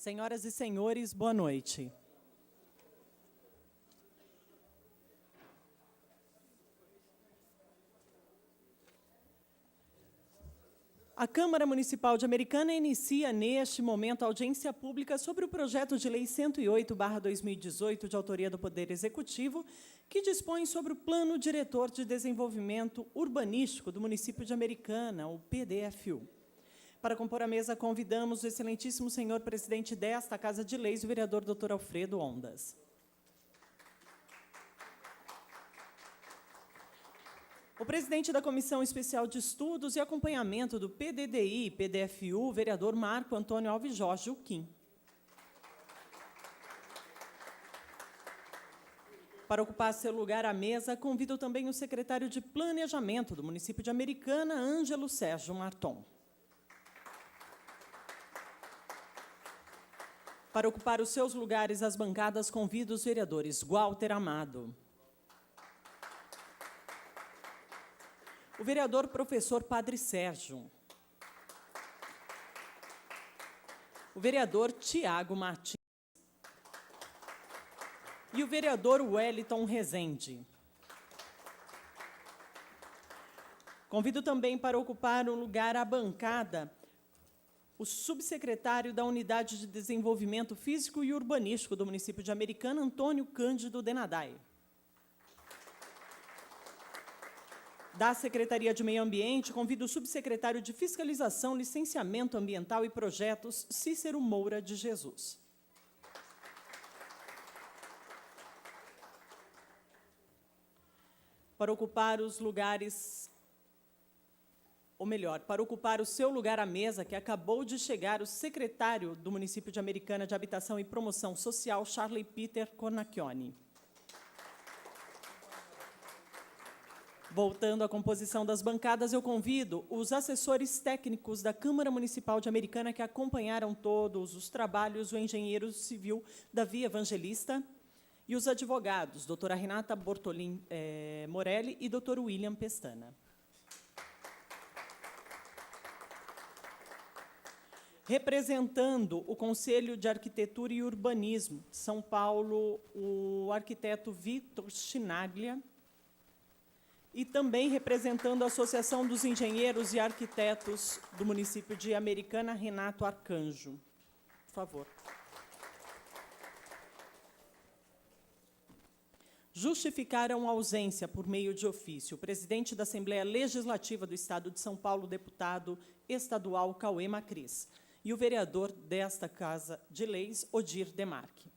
Senhoras e senhores, boa noite. A Câmara Municipal de Americana inicia, neste momento, a audiência pública sobre o projeto de lei 108/2018, de autoria do Poder Executivo, que dispõe sobre o Plano Diretor de Desenvolvimento Urbanístico do Município de Americana, o PDFU. Para compor a mesa, convidamos o excelentíssimo senhor presidente desta Casa de Leis, o vereador Dr. Alfredo Ondas. O presidente da Comissão Especial de Estudos e Acompanhamento do PDDI e PDFU, o vereador Marco Antônio Alves Jorge Uquim. Para ocupar seu lugar à mesa, convido também o secretário de Planejamento do município de Americana, Ângelo Sérgio Marton. Para ocupar os seus lugares às bancadas, convido os vereadores Walter Amado, o vereador professor Padre Sérgio, o vereador Tiago Martins e o vereador Wellington Rezende. Convido também para ocupar o lugar à bancada o subsecretário da Unidade de Desenvolvimento Físico e Urbanístico do município de Americana, Antônio Cândido Denadai. Da Secretaria de Meio Ambiente, convido o subsecretário de Fiscalização, Licenciamento Ambiental e Projetos, Cícero Moura de Jesus. Para ocupar os lugares, ou melhor, para ocupar o seu lugar à mesa, que acabou de chegar o secretário do município de Americana de Habitação e Promoção Social, Charlie Peter Cornacchioni. Voltando à composição das bancadas, eu convido os assessores técnicos da Câmara Municipal de Americana que acompanharam todos os trabalhos, o engenheiro civil Davi Evangelista e os advogados, doutora Renata Bortolin Morelli e doutor William Pestana. Representando o Conselho de Arquitetura e Urbanismo, São Paulo, o arquiteto Vitor Chinaglia, e também representando a Associação dos Engenheiros e Arquitetos do município de Americana, Renato Arcanjo. Por favor. Justificaram a ausência, por meio de ofício, o presidente da Assembleia Legislativa do Estado de São Paulo, deputado estadual Cauê Macris, e o vereador desta Casa de Leis, Odir Demarque.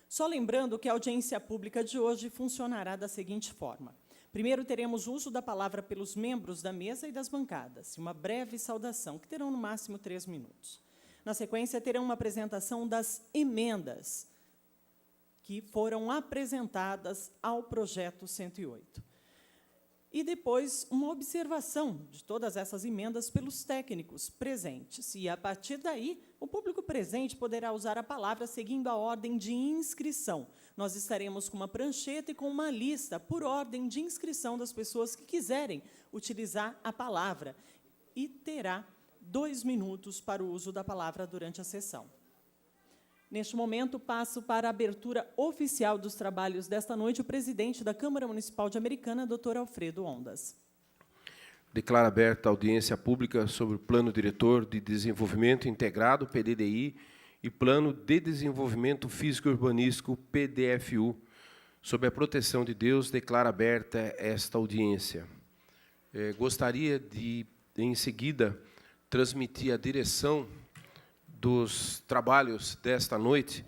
Só lembrando que a audiência pública de hoje funcionará da seguinte forma. Primeiro, teremos uso da palavra pelos membros da mesa e das bancadas, uma breve saudação, que terão no máximo 3 minutos. Na sequência, terão uma apresentação das emendas que foram apresentadas ao projeto 108. E depois, uma observação de todas essas emendas pelos técnicos presentes. E, a partir daí, o público presente poderá usar a palavra seguindo a ordem de inscrição. Nós estaremos com uma prancheta e com uma lista por ordem de inscrição das pessoas que quiserem utilizar a palavra. E terá 2 minutos para o uso da palavra durante a sessão. Neste momento, passo para a abertura oficial dos trabalhos desta noite o presidente da Câmara Municipal de Americana, Dr. Alfredo Ondas. Declaro aberta a audiência pública sobre o Plano Diretor de Desenvolvimento Integrado, PDDI, e Plano de Desenvolvimento Físico e Urbanístico, PDFU. Sob a proteção de Deus, declaro aberta esta audiência. Gostaria de, em seguida, transmitir a direção dos trabalhos desta noite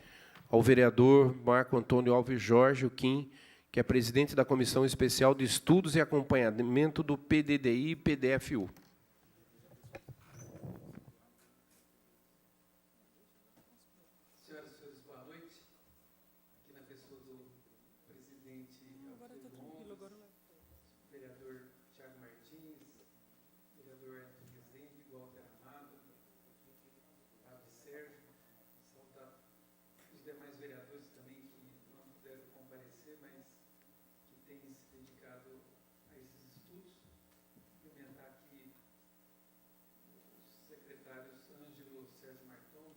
ao vereador Marco Antônio Alves Jorge Uquim, que é presidente da Comissão Especial de Estudos e Acompanhamento do PDDI e PDFU. Senhoras e senhores, boa noite. Aqui na pessoa do presidente Alfredo Ondas, vereador Tiago Martins, vereador Wellington Rezende, Walter Amado, Padre Sérgio, saudar os demais vereadores também que não puderam comparecer, mas que têm se dedicado a esses estudos. Cumprimentar aqui os secretários Ângelo Sérgio Marton,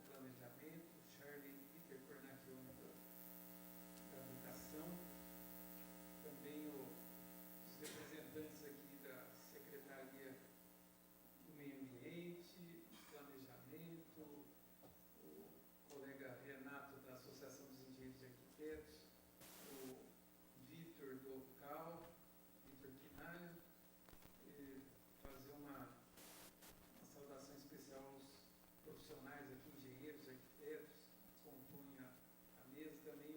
profissionais aqui, engenheiros, arquitetos, que compõem a mesa, também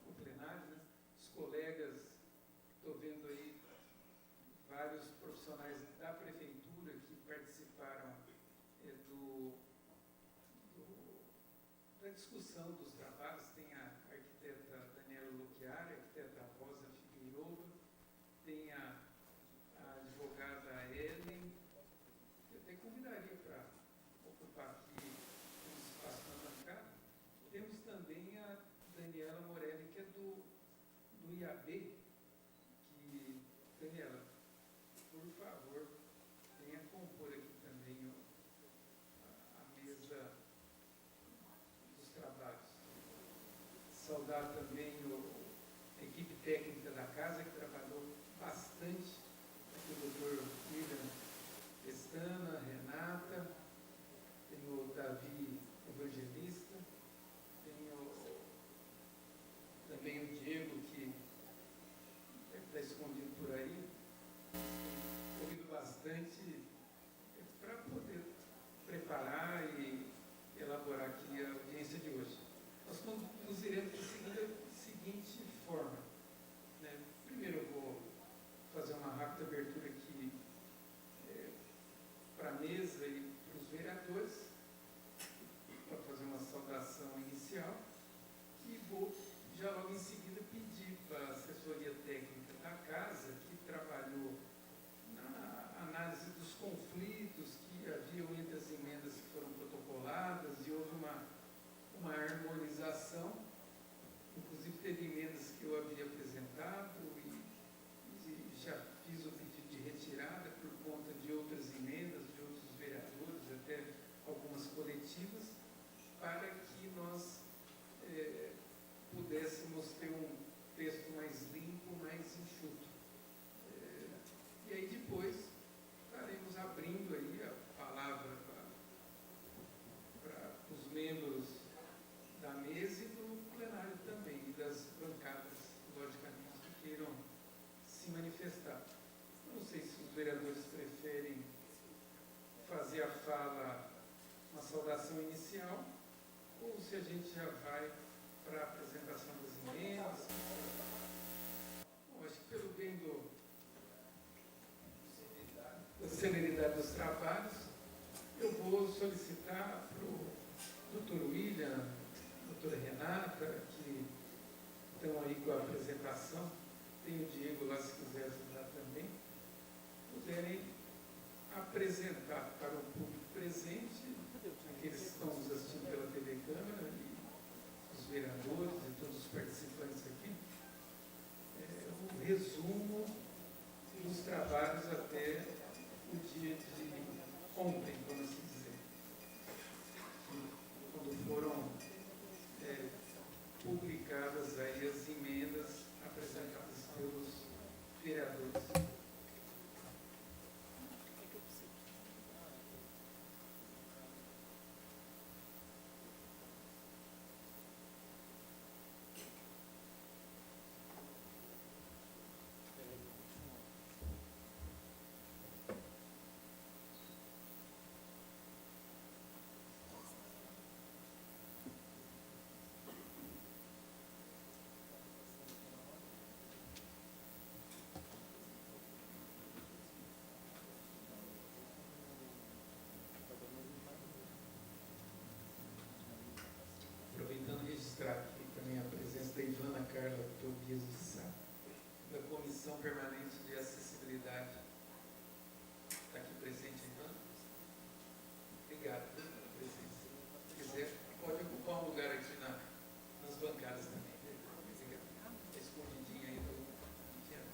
o plenário, né? Os colegas, estou vendo aí vários profissionais da prefeitura que participaram da discussão dos trabalhos. Tem a arquiteta Daniela Luchiari, a arquiteta Rosa Figueiredo, tem a advogada Ellen. Eu até convidaria para ocupar aqui um espaço na bancada. Temos também a Daniela Morelli, que é do IAB, que, Daniela, por favor, venha compor aqui também a mesa dos trabalhos. Saudar também a equipe técnica da casa, que trabalhou bastante, aqui o doutor William Pestana, Renata, tem o Davi Evangelista, tem também o Diego, que deve estar escondido por aí, ouvido bastante para poder preparar e elaborar aqui a audiência de hoje. Nós conduziremos da seguinte forma, né? Primeiro eu vou fazer uma rápida abertura aqui para a mesa e para os vereadores, para fazer uma saudação inicial, e vou já logo em seguida pedir para a assessoria técnica da casa, que trabalhou na análise dos conflitos que haviam entre as emendas que foram protocoladas, e houve uma harmonização. Inclusive teve emendas que eu havia apresentado e já fiz o pedido de retirada por conta de outras emendas, de outros vereadores, até algumas coletivas, para que nós pudéssemos ter um texto mais limpo, mais enxuto. E aí depois estaremos abrindo aí a palavra para os membros da mesa e do plenário também, e das bancadas, logicamente, que queiram se manifestar. Eu não sei se os vereadores preferem fazer a fala, uma saudação inicial, ou se a gente já vai para a apresentação das emendas. Bom, acho que pelo bem da celeridade dos trabalhos, eu vou solicitar para o doutor William, doutora Renata, que estão aí com a apresentação, tem o Diego lá, se quiser ajudar também, puderem apresentar para o público presente, aqueles que estão nos assistindo pela TV Câmara, e os vereadores e todos os participantes aqui, um resumo dos trabalhos até o dia de ontem, vamos assim dizer, quando foram publicadas aí as emendas apresentadas pelos vereadores. Aproveitando registrar aqui também a presença da Ivana Carla Tobias de Sá, da Comissão Permanente de Acessibilidade. Está aqui presente, Ivana? Obrigado pela presença. Se quiser, pode ocupar um lugar aqui nas bancadas também. Obrigado. Escondidinho aí do piano.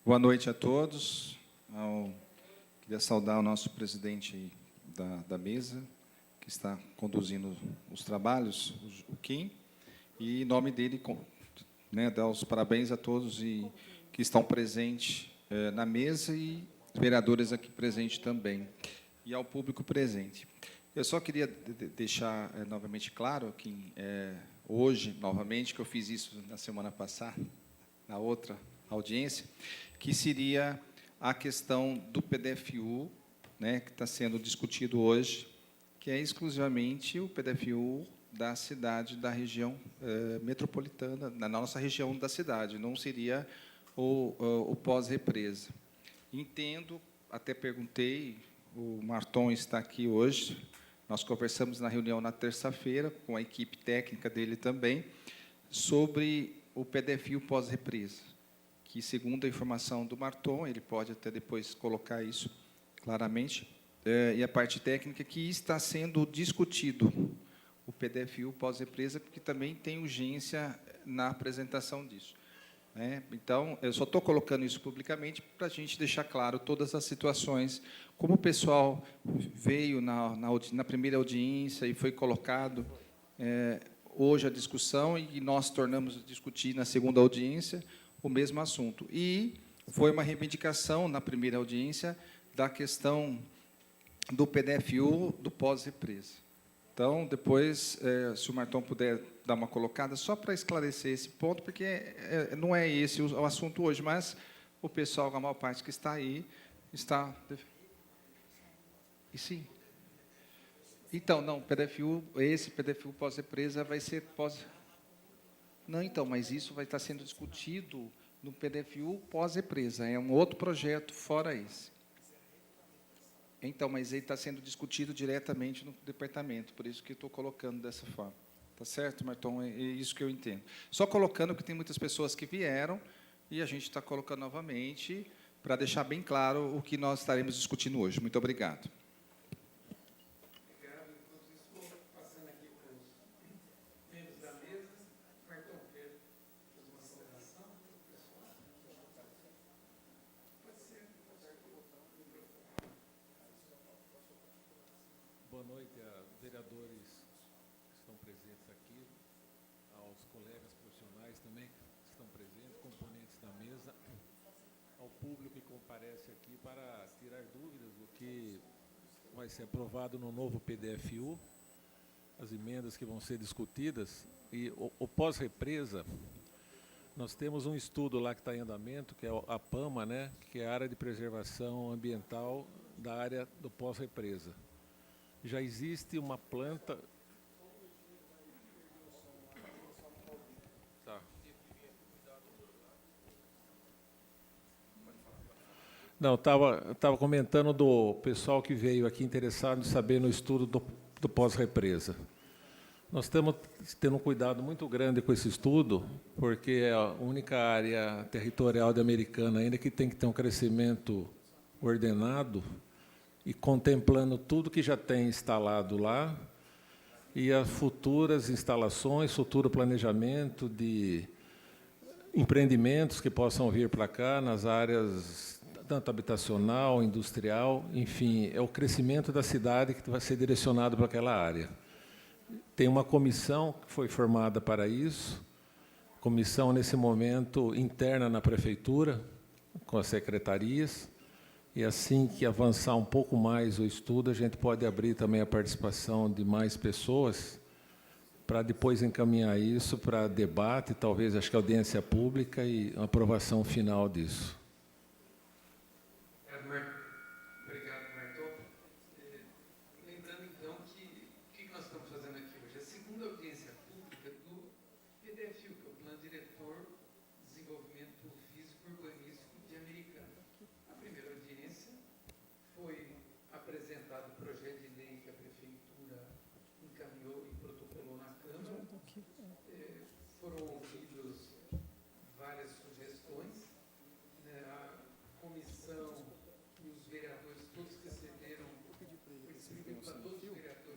Boa noite a todos. Queria saudar o nosso presidente da mesa, que está conduzindo os trabalhos, o Kim, e, em nome dele, dar os parabéns a todos que estão presentes na mesa e os vereadores aqui presentes também, e ao público presente. Eu só queria deixar novamente claro que hoje, novamente, que eu fiz isso na semana passada, na outra audiência, que seria a questão do PDFU, que está sendo discutido hoje, que é exclusivamente o PDFU da cidade, da região metropolitana, na nossa região da cidade, não seria o pós-represa. Entendo, até perguntei, o Marton está aqui hoje, nós conversamos na reunião na terça-feira, com a equipe técnica dele também, sobre o PDFU pós-represa, que, segundo a informação do Marton, ele pode até depois colocar isso claramente, e a parte técnica, que está sendo discutido o PDFU pós-represa, porque também tem urgência na apresentação disso. Então, eu só estou colocando isso publicamente para a gente deixar claro todas as situações, como o pessoal veio na primeira audiência e foi colocado hoje a discussão, e nós tornamos a discutir na segunda audiência o mesmo assunto. E foi uma reivindicação na primeira audiência da questão do PDFU do pós-represa. Então, depois, se o Marton puder dar uma colocada, só para esclarecer esse ponto, porque não é esse o assunto hoje, mas o pessoal, a maior parte que está aí, está... E sim. Então, não, esse PDFU pós-represa vai ser pós... Não, então, mas isso vai estar sendo discutido no PDFU pós-represa. É um outro projeto fora esse. Então, mas ele está sendo discutido diretamente no departamento, por isso que eu estou colocando dessa forma. Tá certo, Marton? É isso que eu entendo. Só colocando que tem muitas pessoas que vieram e a gente está colocando novamente para deixar bem claro o que nós estaremos discutindo hoje. Muito obrigado. Boa noite a vereadores que estão presentes aqui, aos colegas profissionais também que estão presentes, componentes da mesa, ao público que comparece aqui para tirar dúvidas do que vai ser aprovado no novo PDFU, as emendas que vão ser discutidas. E o pós-represa, nós temos um estudo lá que está em andamento, que é a PAMA, que é a área de preservação ambiental da área do pós-represa. Já existe uma planta... Tá. Não, estava comentando do pessoal que veio aqui interessado em saber no estudo do pós-represa. Nós estamos tendo um cuidado muito grande com esse estudo, porque é a única área territorial da Americana ainda que tem que ter um crescimento ordenado e contemplando tudo que já tem instalado lá e as futuras instalações, futuro planejamento de empreendimentos que possam vir para cá nas áreas tanto habitacional, industrial, enfim, é o crescimento da cidade que vai ser direcionado para aquela área. Tem uma comissão que foi formada para isso, comissão, nesse momento, interna na prefeitura, com as secretarias, e assim que avançar um pouco mais o estudo, a gente pode abrir também a participação de mais pessoas, para depois encaminhar isso para debate, talvez, acho que audiência pública e aprovação final disso. Obrigado, Marton. Lembrando, então, que o que nós estamos fazendo aqui hoje? A segunda audiência pública do PDFU, que é o Plano Diretor de Desenvolvimento Físico e Urbanístico de Americana. A primeira audiência foi apresentado o projeto de lei que a Prefeitura encaminhou e protocolou na Câmara. Foram ouvidas várias sugestões. A comissão e os vereadores todos receberam, para todos os vereadores,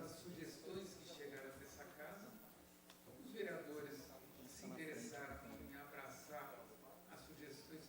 as sugestões que chegaram dessa casa. Os vereadores se interessaram em abraçar as sugestões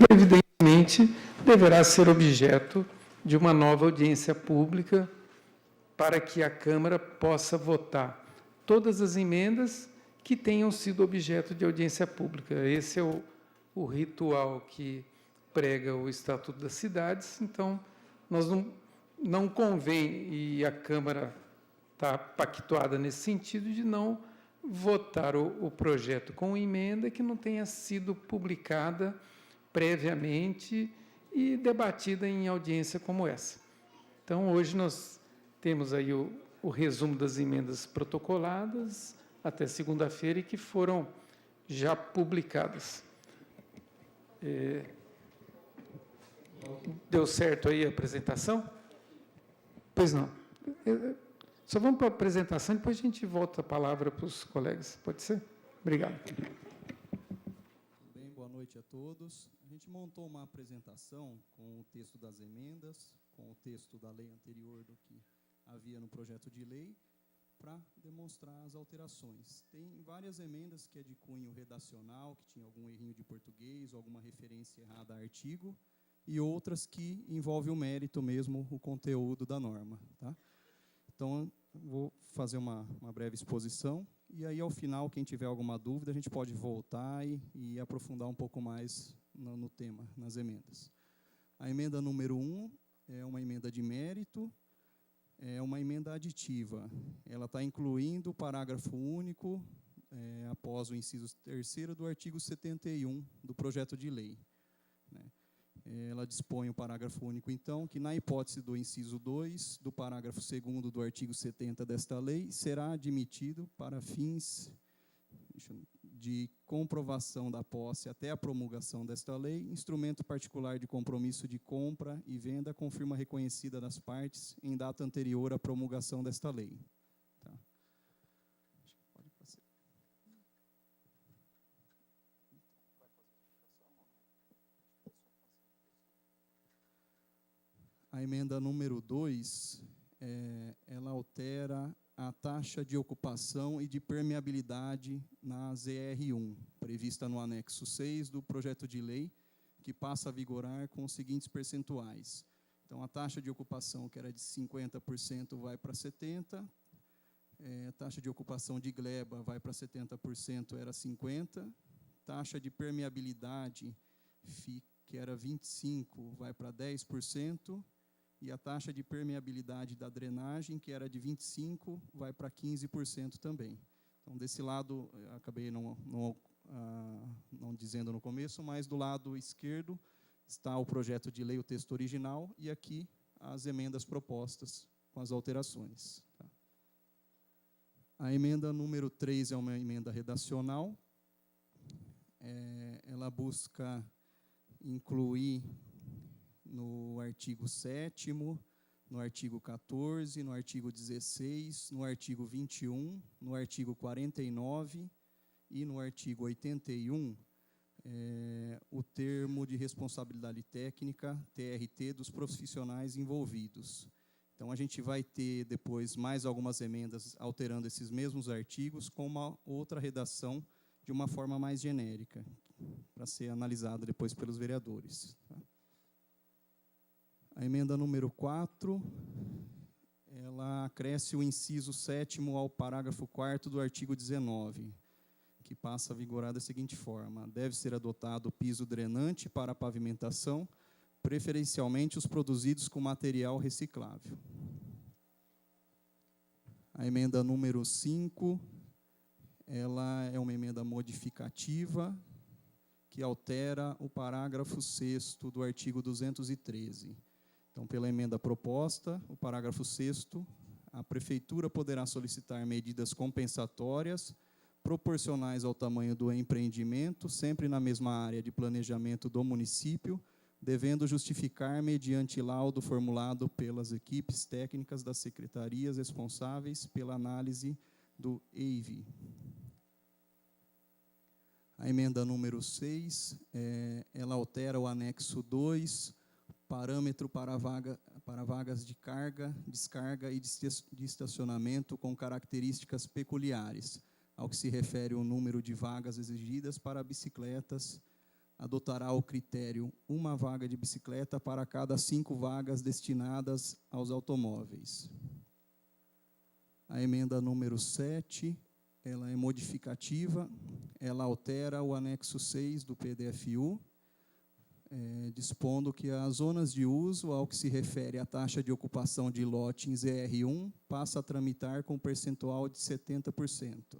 evidentemente, deverá ser objeto de uma nova audiência pública para que a Câmara possa votar todas as emendas que tenham sido objeto de audiência pública. Esse é o ritual que prega o Estatuto das Cidades. Então, nós não convém, e a Câmara está pactuada nesse sentido, de não votar o projeto com emenda que não tenha sido publicada previamente e debatida em audiência como essa. Então, hoje nós temos aí o resumo das emendas protocoladas até segunda-feira e que foram já publicadas. Deu certo aí a apresentação? Pois não. Só vamos para a apresentação, depois a gente volta a palavra para os colegas. Pode ser? Obrigado. Tudo bem, boa noite a todos. A gente montou uma apresentação com o texto das emendas, com o texto da lei anterior do que havia no projeto de lei, para demonstrar as alterações. Tem várias emendas que é de cunho redacional, que tinha algum errinho de português, ou alguma referência errada a artigo, e outras que envolvem o mérito mesmo, o conteúdo da norma. Tá? Então, vou fazer uma breve exposição, e aí, ao final, quem tiver alguma dúvida, a gente pode voltar e aprofundar um pouco mais no tema, nas emendas. A emenda número 1 é uma emenda de mérito, é uma emenda aditiva. Ela está incluindo o parágrafo único, após o inciso 3º do artigo 71 do projeto de lei. Né? Ela dispõe o parágrafo único, então, que na hipótese do inciso 2 do parágrafo 2º do artigo 70 desta lei, será admitido para fins de comprovação da posse até a promulgação desta lei, instrumento particular de compromisso de compra e venda com firma reconhecida das partes em data anterior à promulgação desta lei. Tá? Pode passar. A emenda número 2, ela altera a taxa de ocupação e de permeabilidade na ZR1, prevista no anexo 6 do projeto de lei, que passa a vigorar com os seguintes percentuais. Então, a taxa de ocupação, que era de 50%, vai para 70%, a taxa de ocupação de gleba vai para 70%, era 50%, taxa de permeabilidade, que era 25%, vai para 10%, e a taxa de permeabilidade da drenagem, que era de 25%, vai para 15% também. Então, desse lado, acabei não dizendo no começo, mas do lado esquerdo está o projeto de lei, o texto original, e aqui as emendas propostas com as alterações. Tá? A emenda número 3 é uma emenda redacional. Ela busca incluir no artigo 7º, no artigo 14, no artigo 16, no artigo 21, no artigo 49 e no artigo 81, o termo de responsabilidade técnica, TRT, dos profissionais envolvidos. Então, a gente vai ter depois mais algumas emendas alterando esses mesmos artigos com uma outra redação de uma forma mais genérica, para ser analisada depois pelos vereadores. Tá? A emenda número 4, ela acresce o inciso 7º ao parágrafo 4º do artigo 19, que passa a vigorar da seguinte forma: deve ser adotado piso drenante para a pavimentação, preferencialmente os produzidos com material reciclável. A emenda número 5, ela é uma emenda modificativa, que altera o parágrafo 6º do artigo 213. Então, pela emenda proposta, o parágrafo 6º, a Prefeitura poderá solicitar medidas compensatórias proporcionais ao tamanho do empreendimento, sempre na mesma área de planejamento do município, devendo justificar mediante laudo formulado pelas equipes técnicas das secretarias responsáveis pela análise do EIV. A emenda número 6, ela altera o anexo 2, parâmetro para vagas de carga, descarga e de estacionamento com características peculiares, ao que se refere o número de vagas exigidas para bicicletas adotará o critério uma vaga de bicicleta para cada 5 vagas destinadas aos automóveis. A emenda número 7, ela é modificativa, ela altera o anexo 6 do PDFU, dispondo que as zonas de uso, ao que se refere à taxa de ocupação de lote em ZR1, passa a tramitar com percentual de 70%.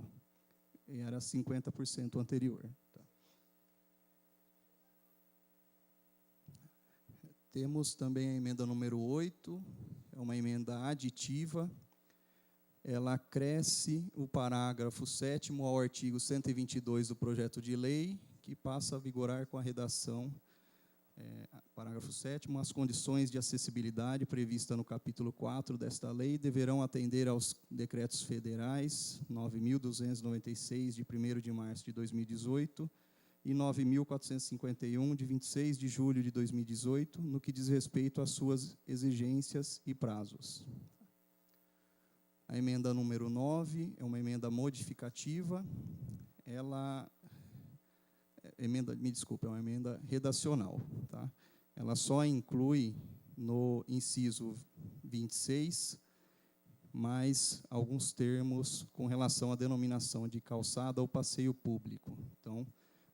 E era 50% anterior. Temos também a emenda número 8, é uma emenda aditiva. Ela acresce o parágrafo 7º ao artigo 122 do projeto de lei, que passa a vigorar com a redação, parágrafo 7º, as condições de acessibilidade previstas no capítulo 4 desta lei deverão atender aos decretos federais 9.296, de 1º de março de 2018, e 9.451, de 26 de julho de 2018, no que diz respeito às suas exigências e prazos. A emenda número 9 é uma emenda modificativa. Ela é uma emenda redacional. Tá? Ela só inclui no inciso 26 mais alguns termos com relação à denominação de calçada ou passeio público. Então,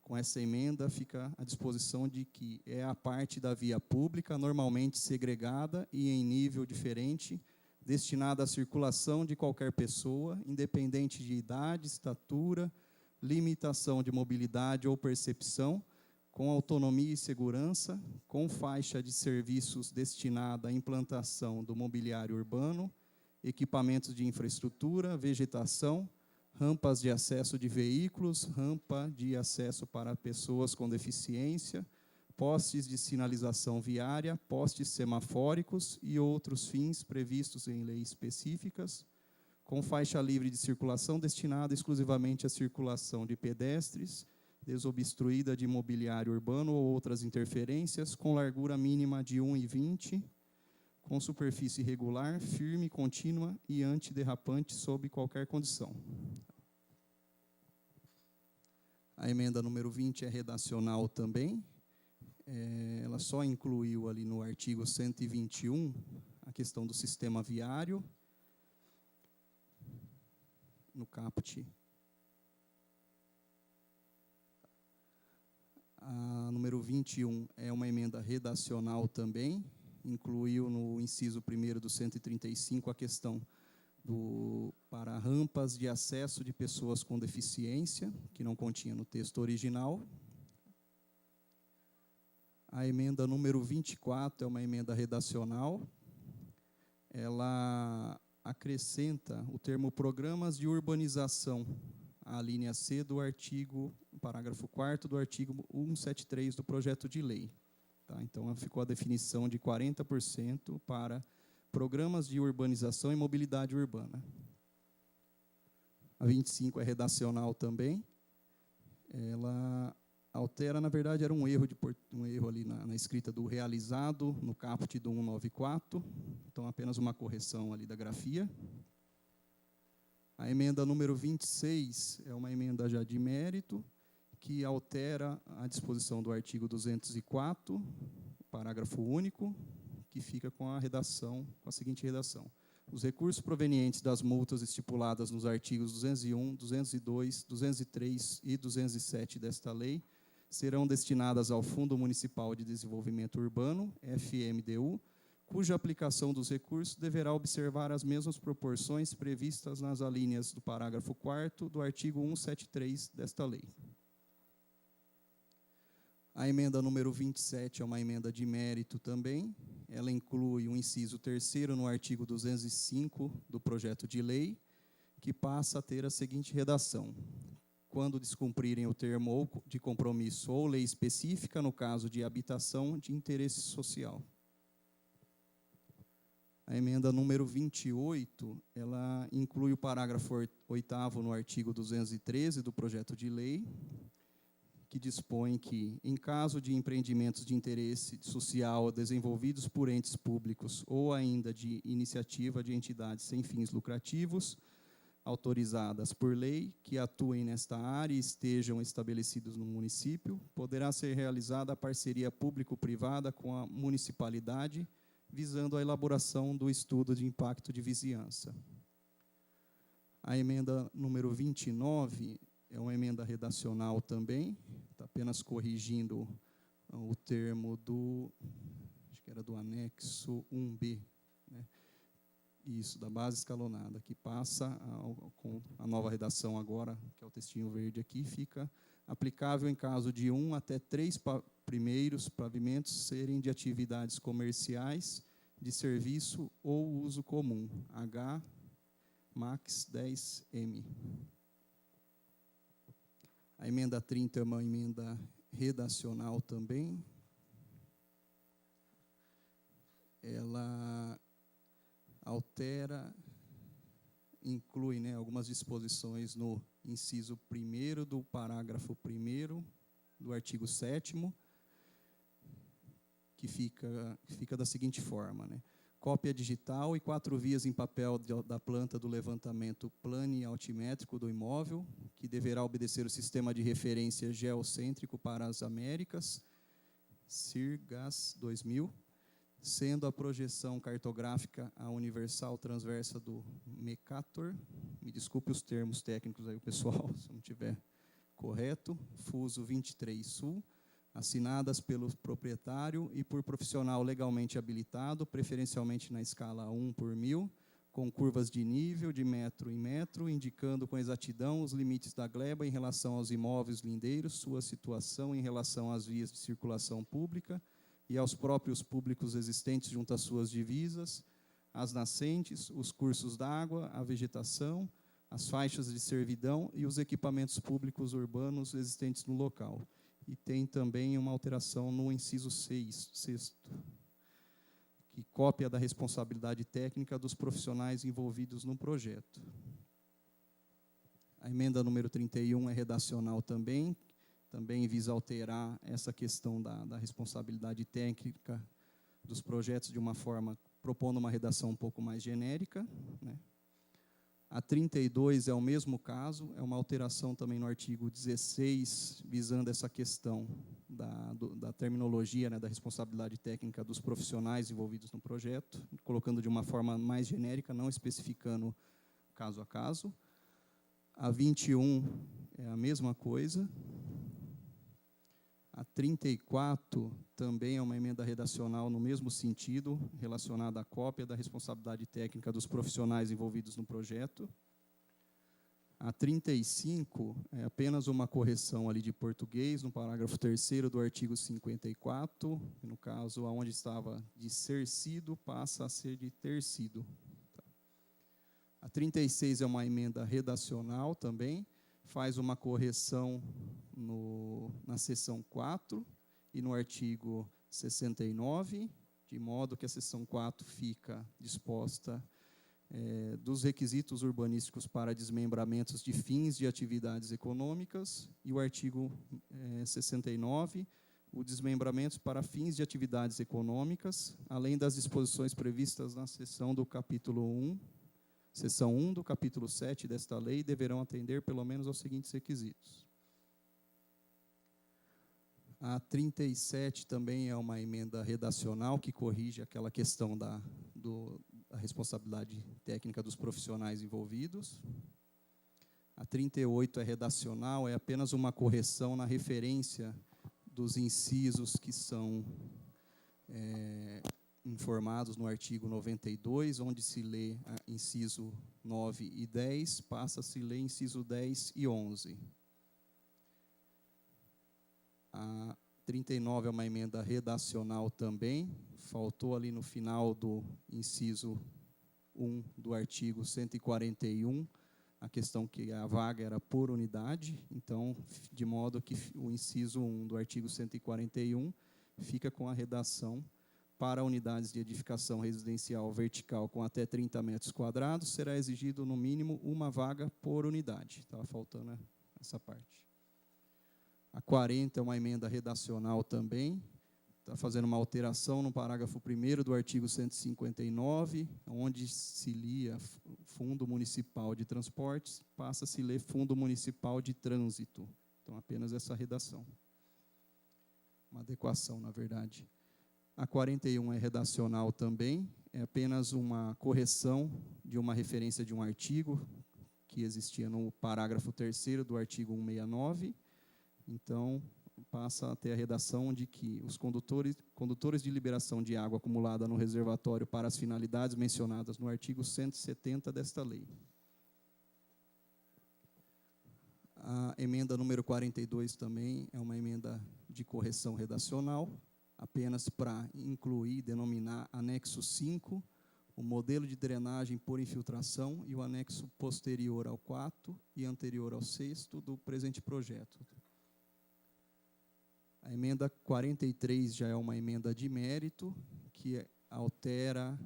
com essa emenda, fica à disposição de que é a parte da via pública, normalmente segregada e em nível diferente, destinada à circulação de qualquer pessoa, independente de idade, estatura, limitação de mobilidade ou percepção, com autonomia e segurança, com faixa de serviços destinada à implantação do mobiliário urbano, equipamentos de infraestrutura, vegetação, rampas de acesso de veículos, rampa de acesso para pessoas com deficiência, postes de sinalização viária, postes semafóricos e outros fins previstos em leis específicas, com faixa livre de circulação destinada exclusivamente à circulação de pedestres, desobstruída de mobiliário urbano ou outras interferências, com largura mínima de 1,20, com superfície regular, firme, contínua e antiderrapante sob qualquer condição. A emenda número 20 é redacional também. Ela só incluiu ali no artigo 121 a questão do sistema viário, no caput. A número 21 é uma emenda redacional também, incluiu no inciso 1º do 135 a questão para rampas de acesso de pessoas com deficiência, que não continha no texto original. A emenda número 24 é uma emenda redacional. Ela acrescenta o termo programas de urbanização à linha C do artigo, parágrafo 4º do artigo 173 do projeto de lei. Tá? Então, ficou a definição de 40% para programas de urbanização e mobilidade urbana. A 25 é redacional também. Ela altera, na verdade, era um erro ali na escrita do realizado, no caput do 194, então apenas uma correção ali da grafia. A emenda número 26 é uma emenda já de mérito, que altera a disposição do artigo 204, parágrafo único, que fica com a seguinte redação. Os recursos provenientes das multas estipuladas nos artigos 201, 202, 203 e 207 desta lei serão destinadas ao Fundo Municipal de Desenvolvimento Urbano, FMDU, cuja aplicação dos recursos deverá observar as mesmas proporções previstas nas alíneas do parágrafo 4º do artigo 173 desta lei. A emenda número 27 é uma emenda de mérito também. Ela inclui o inciso 3º no artigo 205 do projeto de lei, que passa a ter a seguinte redação. Quando descumprirem o termo ou de compromisso ou lei específica, no caso de habitação de interesse social. A emenda número 28, ela inclui o parágrafo 8º no artigo 213 do projeto de lei, que dispõe que, em caso de empreendimentos de interesse social desenvolvidos por entes públicos ou ainda de iniciativa de entidades sem fins lucrativos, autorizadas por lei que atuem nesta área e estejam estabelecidos no município, poderá ser realizada a parceria público-privada com a municipalidade, visando a elaboração do estudo de impacto de vizinhança. A emenda número 29 é uma emenda redacional também, está apenas corrigindo o termo acho que era do anexo 1B, né? Isso, da base escalonada, que passa com a nova redação agora, que é o textinho verde aqui, fica aplicável em caso de 1 até 3 primeiros pavimentos serem de atividades comerciais, de serviço ou uso comum, H, Max 10M. A emenda 30 é uma emenda redacional também. Ela altera, inclui, né, algumas disposições no inciso 1º do parágrafo 1º do artigo 7º, que fica da seguinte forma, né? Cópia digital e 4 vias em papel da planta do levantamento planialtimétrico do imóvel, que deverá obedecer o sistema de referência geocêntrico para as Américas, CIRGAS 2000, sendo a projeção cartográfica a universal transversa do Mercator, me desculpe os termos técnicos aí, pessoal, se não estiver correto, Fuso 23 Sul, assinadas pelo proprietário e por profissional legalmente habilitado, preferencialmente na escala 1/1000, com curvas de nível de metro em metro, indicando com exatidão os limites da gleba em relação aos imóveis lindeiros, sua situação em relação às vias de circulação pública e aos próprios públicos existentes junto às suas divisas, as nascentes, os cursos d'água, a vegetação, as faixas de servidão e os equipamentos públicos urbanos existentes no local. E tem também uma alteração no inciso 6º, que cópia da responsabilidade técnica dos profissionais envolvidos no projeto. A emenda número 31 é redacional também visa alterar essa questão da responsabilidade técnica dos projetos de uma forma, propondo uma redação um pouco mais genérica, né? A 32 é o mesmo caso, é uma alteração também no artigo 16, visando essa questão da terminologia, né, da responsabilidade técnica dos profissionais envolvidos no projeto, colocando de uma forma mais genérica, não especificando caso a caso. A 21 é a mesma coisa. A 34 também é uma emenda redacional no mesmo sentido, relacionada à cópia da responsabilidade técnica dos profissionais envolvidos no projeto. A 35 é apenas uma correção ali de português, no parágrafo 3º do artigo 54, no caso, onde estava de ser sido, passa a ser de ter sido. A 36 é uma emenda redacional também, faz uma correção na seção 4 e no artigo 69, de modo que a seção 4 fica disposta dos requisitos urbanísticos para desmembramentos de fins de atividades econômicas, e o artigo 69, o desmembramento para fins de atividades econômicas, além das disposições previstas na seção do capítulo 1, seção 1 do capítulo 7 desta lei, deverão atender pelo menos aos seguintes requisitos. A 37 também é uma emenda redacional que corrige aquela questão da responsabilidade técnica dos profissionais envolvidos. A 38 é redacional, é apenas uma correção na referência dos incisos que são informados no artigo 92, onde se lê inciso 9 e 10, passa a se ler inciso 10 e 11. A 39 é uma emenda redacional também, faltou ali no final do inciso 1 do artigo 141, a questão que a vaga era por unidade, então, de modo que o inciso 1 do artigo 141 fica com a redação: para unidades de edificação residencial vertical com até 30 metros quadrados, será exigido no mínimo uma vaga por unidade. Estava faltando essa parte. A 40 é uma emenda redacional também, está fazendo uma alteração no parágrafo 1º do artigo 159, onde se lia Fundo Municipal de Transportes, passa a se ler Fundo Municipal de Trânsito. Então, apenas essa redação. Uma adequação, na verdade. A 41 é redacional também, é apenas uma correção de uma referência de um artigo que existia no parágrafo 3º do artigo 169. Então, passa a ter a redação de que os condutores de liberação de água acumulada no reservatório para as finalidades mencionadas no artigo 170 desta lei. A emenda número 42 também é uma emenda de correção redacional, apenas para incluir, denominar anexo 5, o modelo de drenagem por infiltração e o anexo posterior ao 4 e anterior ao 6º do presente projeto. A emenda 43 já é uma emenda de mérito, que altera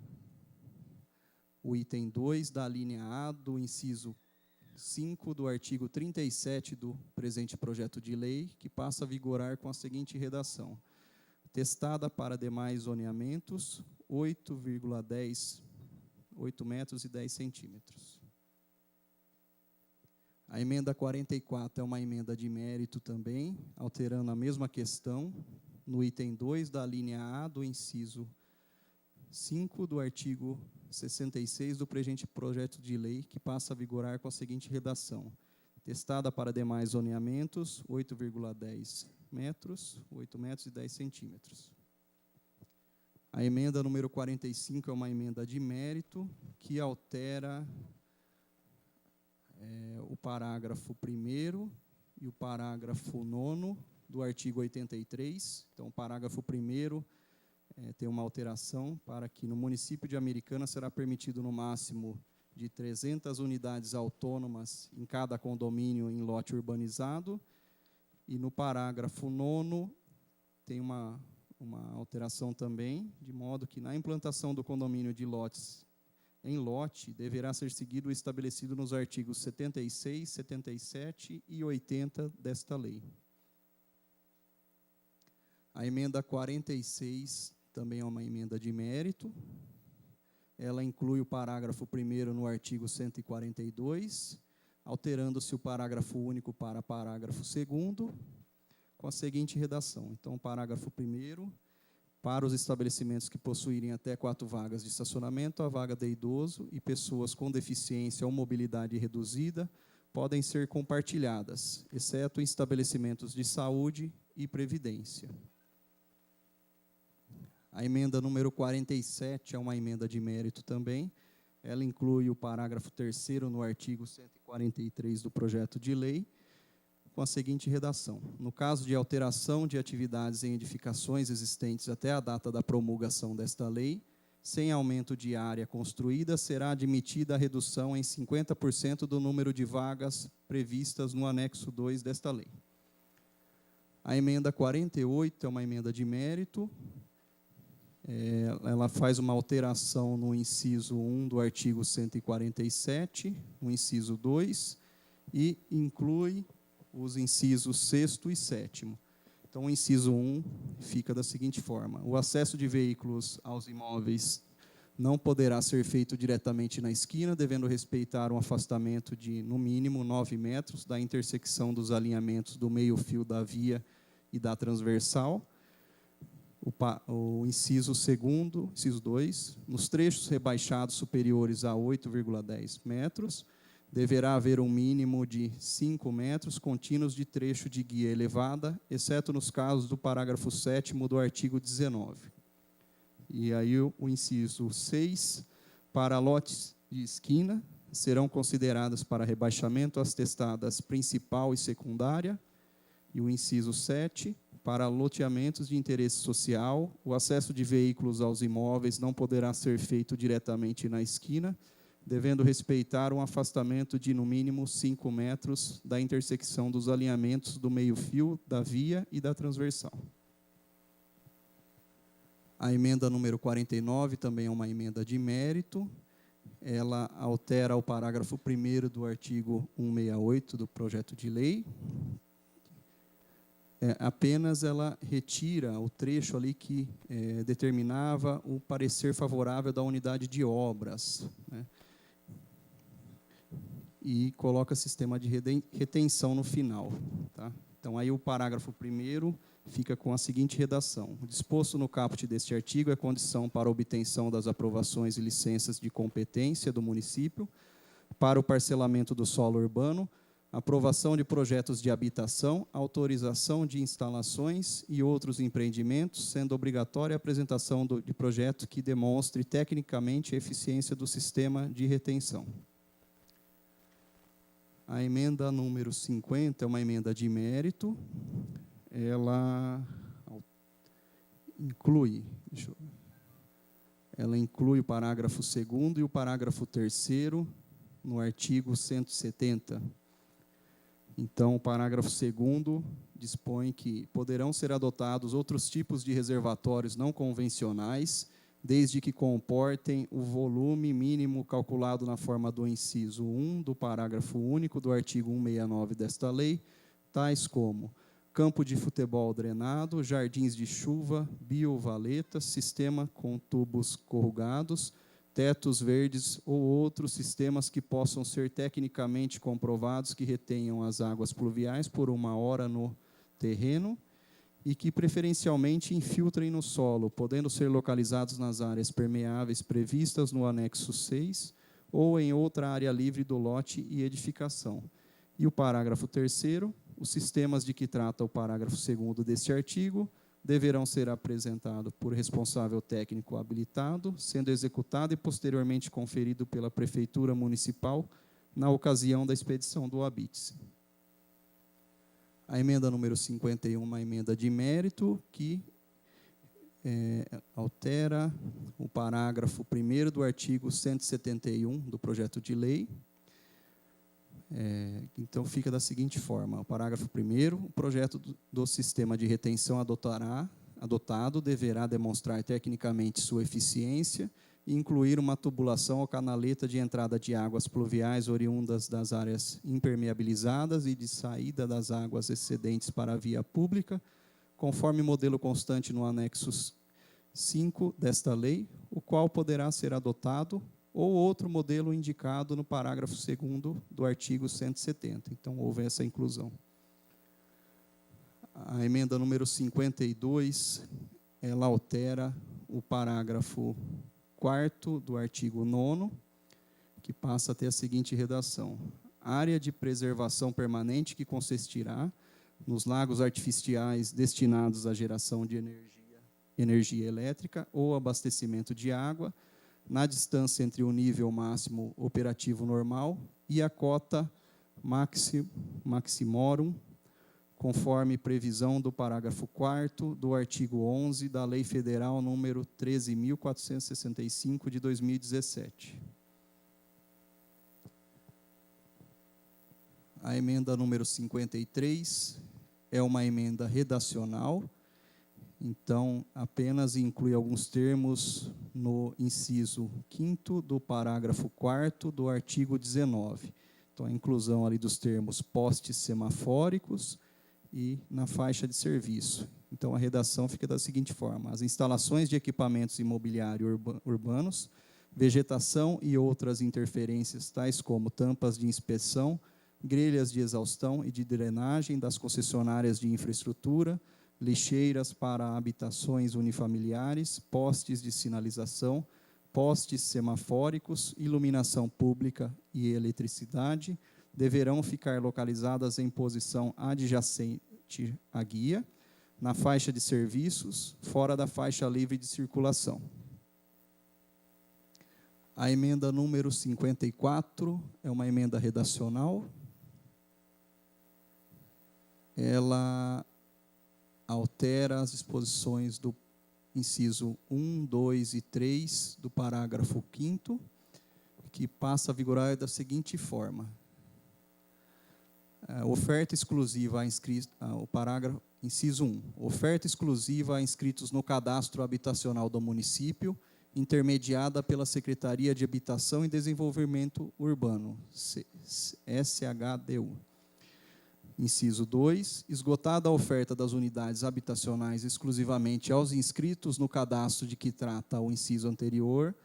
o item 2 da linha A do inciso 5 do artigo 37 do presente projeto de lei, que passa a vigorar com a seguinte redação: testada para demais zoneamentos, 8 metros e 10 centímetros. A emenda 44 é uma emenda de mérito também, alterando a mesma questão no item 2 da linha A do inciso 5 do artigo 66 do presente projeto de lei, que passa a vigorar com a seguinte redação: testada para demais zoneamentos, 8,10 metros, 8 metros e 10 centímetros. A emenda número 45 é uma emenda de mérito, que altera o parágrafo 1º e o parágrafo 9º do artigo 83. Então, o parágrafo 1º tem uma alteração para que no município de Americana será permitido no máximo de 300 unidades autônomas em cada condomínio em lote urbanizado. E no parágrafo 9º tem uma alteração também, de modo que na implantação do condomínio de lotes em lote, deverá ser seguido o estabelecido nos artigos 76, 77 e 80 desta lei. A emenda 46 também é uma emenda de mérito. Ela inclui o parágrafo 1º no artigo 142, alterando-se o parágrafo único para parágrafo 2º, com a seguinte redação. Então, parágrafo 1º, para os estabelecimentos que possuírem até 4 vagas de estacionamento, a vaga de idoso e pessoas com deficiência ou mobilidade reduzida podem ser compartilhadas, exceto em estabelecimentos de saúde e previdência. A emenda número 47 é uma emenda de mérito também. Ela inclui o parágrafo 3º no artigo 143 do projeto de lei, com a seguinte redação: no caso de alteração de atividades em edificações existentes até a data da promulgação desta lei, sem aumento de área construída, será admitida a redução em 50% do número de vagas previstas no anexo 2 desta lei. A emenda 48 é uma emenda de mérito. Ela faz uma alteração no inciso 1 do artigo 147, no inciso 2, e inclui os incisos 6º e 7º. Então, o inciso 1 fica da seguinte forma: o acesso de veículos aos imóveis não poderá ser feito diretamente na esquina, devendo respeitar um afastamento de, no mínimo, 9 metros da intersecção dos alinhamentos do meio-fio da via e da transversal. O inciso 2º, inciso 2, nos trechos rebaixados superiores a 8,10 metros, deverá haver um mínimo de 5 metros contínuos de trecho de guia elevada, exceto nos casos do parágrafo 7º do artigo 19. E aí o inciso 6, para lotes de esquina, serão consideradas para rebaixamento as testadas principal e secundária. E o inciso 7, para loteamentos de interesse social, o acesso de veículos aos imóveis não poderá ser feito diretamente na esquina, devendo respeitar um afastamento de, no mínimo, 5 metros da intersecção dos alinhamentos do meio-fio, da via e da transversal. A emenda número 49 também é uma emenda de mérito. Ela altera o parágrafo 1º do artigo 168 do projeto de lei. Apenas ela retira o trecho ali que determinava o parecer favorável da unidade de obras, né? e coloca sistema de retenção no final. Tá? Então, aí o parágrafo 1º fica com a seguinte redação. O disposto no caput deste artigo é condição para a obtenção das aprovações e licenças de competência do município para o parcelamento do solo urbano, aprovação de projetos de habitação, autorização de instalações e outros empreendimentos, sendo obrigatória a apresentação de projeto que demonstre tecnicamente a eficiência do sistema de retenção. A emenda número 50 é uma emenda de mérito. Ela inclui o parágrafo 2º e o parágrafo 3º no artigo 170. Então, o parágrafo 2º dispõe que poderão ser adotados outros tipos de reservatórios não convencionais, desde que comportem o volume mínimo calculado na forma do inciso 1 do parágrafo único do artigo 169 desta lei, tais como campo de futebol drenado, jardins de chuva, biovaletas, sistema com tubos corrugados, tetos verdes ou outros sistemas que possam ser tecnicamente comprovados que retenham as águas pluviais por 1 hora no terreno e que preferencialmente infiltrem no solo, podendo ser localizados nas áreas permeáveis previstas no anexo 6 ou em outra área livre do lote e edificação. E o parágrafo 3º, os sistemas de que trata o parágrafo 2º deste artigo deverão ser apresentados por responsável técnico habilitado, sendo executado e posteriormente conferido pela Prefeitura Municipal na ocasião da expedição do habite-se. A emenda número 51, uma emenda de mérito, que altera o parágrafo 1º do artigo 171 do projeto de lei. Então, fica da seguinte forma. O parágrafo 1º, o projeto do sistema de retenção adotado deverá demonstrar tecnicamente sua eficiência e incluir uma tubulação ou canaleta de entrada de águas pluviais oriundas das áreas impermeabilizadas e de saída das águas excedentes para a via pública, conforme modelo constante no anexo 5 desta lei, o qual poderá ser adotado ou outro modelo indicado no parágrafo 2º do artigo 170. Então, houve essa inclusão. A emenda número 52, ela altera o parágrafo 4º do artigo 9º, que passa a ter a seguinte redação. Área de preservação permanente que consistirá nos lagos artificiais destinados à geração de energia elétrica ou abastecimento de água, na distância entre o nível máximo operativo normal e a cota maximorum, conforme previsão do parágrafo 4º do artigo 11 da Lei Federal número 13.465, de 2017. A emenda número 53 é uma emenda redacional, então, apenas inclui alguns termos no inciso 5º do parágrafo 4º do artigo 19. Então, a inclusão ali dos termos postes semafóricos e na faixa de serviço. Então, a redação fica da seguinte forma. As instalações de equipamentos imobiliários urbanos, vegetação e outras interferências, tais como tampas de inspeção, grelhas de exaustão e de drenagem das concessionárias de infraestrutura, lixeiras para habitações unifamiliares, postes de sinalização, postes semafóricos, iluminação pública e eletricidade, deverão ficar localizadas em posição adjacente à guia, na faixa de serviços, fora da faixa livre de circulação. A emenda número 54 é uma emenda redacional. Ela altera as disposições do inciso 1, 2 e 3 do parágrafo 5º, que passa a vigorar da seguinte forma. Oferta exclusiva a inscritos, o parágrafo, inciso 1, oferta exclusiva a inscritos no cadastro habitacional do município, intermediada pela Secretaria de Habitação e Desenvolvimento Urbano, SHDU. Inciso 2, esgotada a oferta das unidades habitacionais exclusivamente aos inscritos no cadastro de que trata o inciso anterior,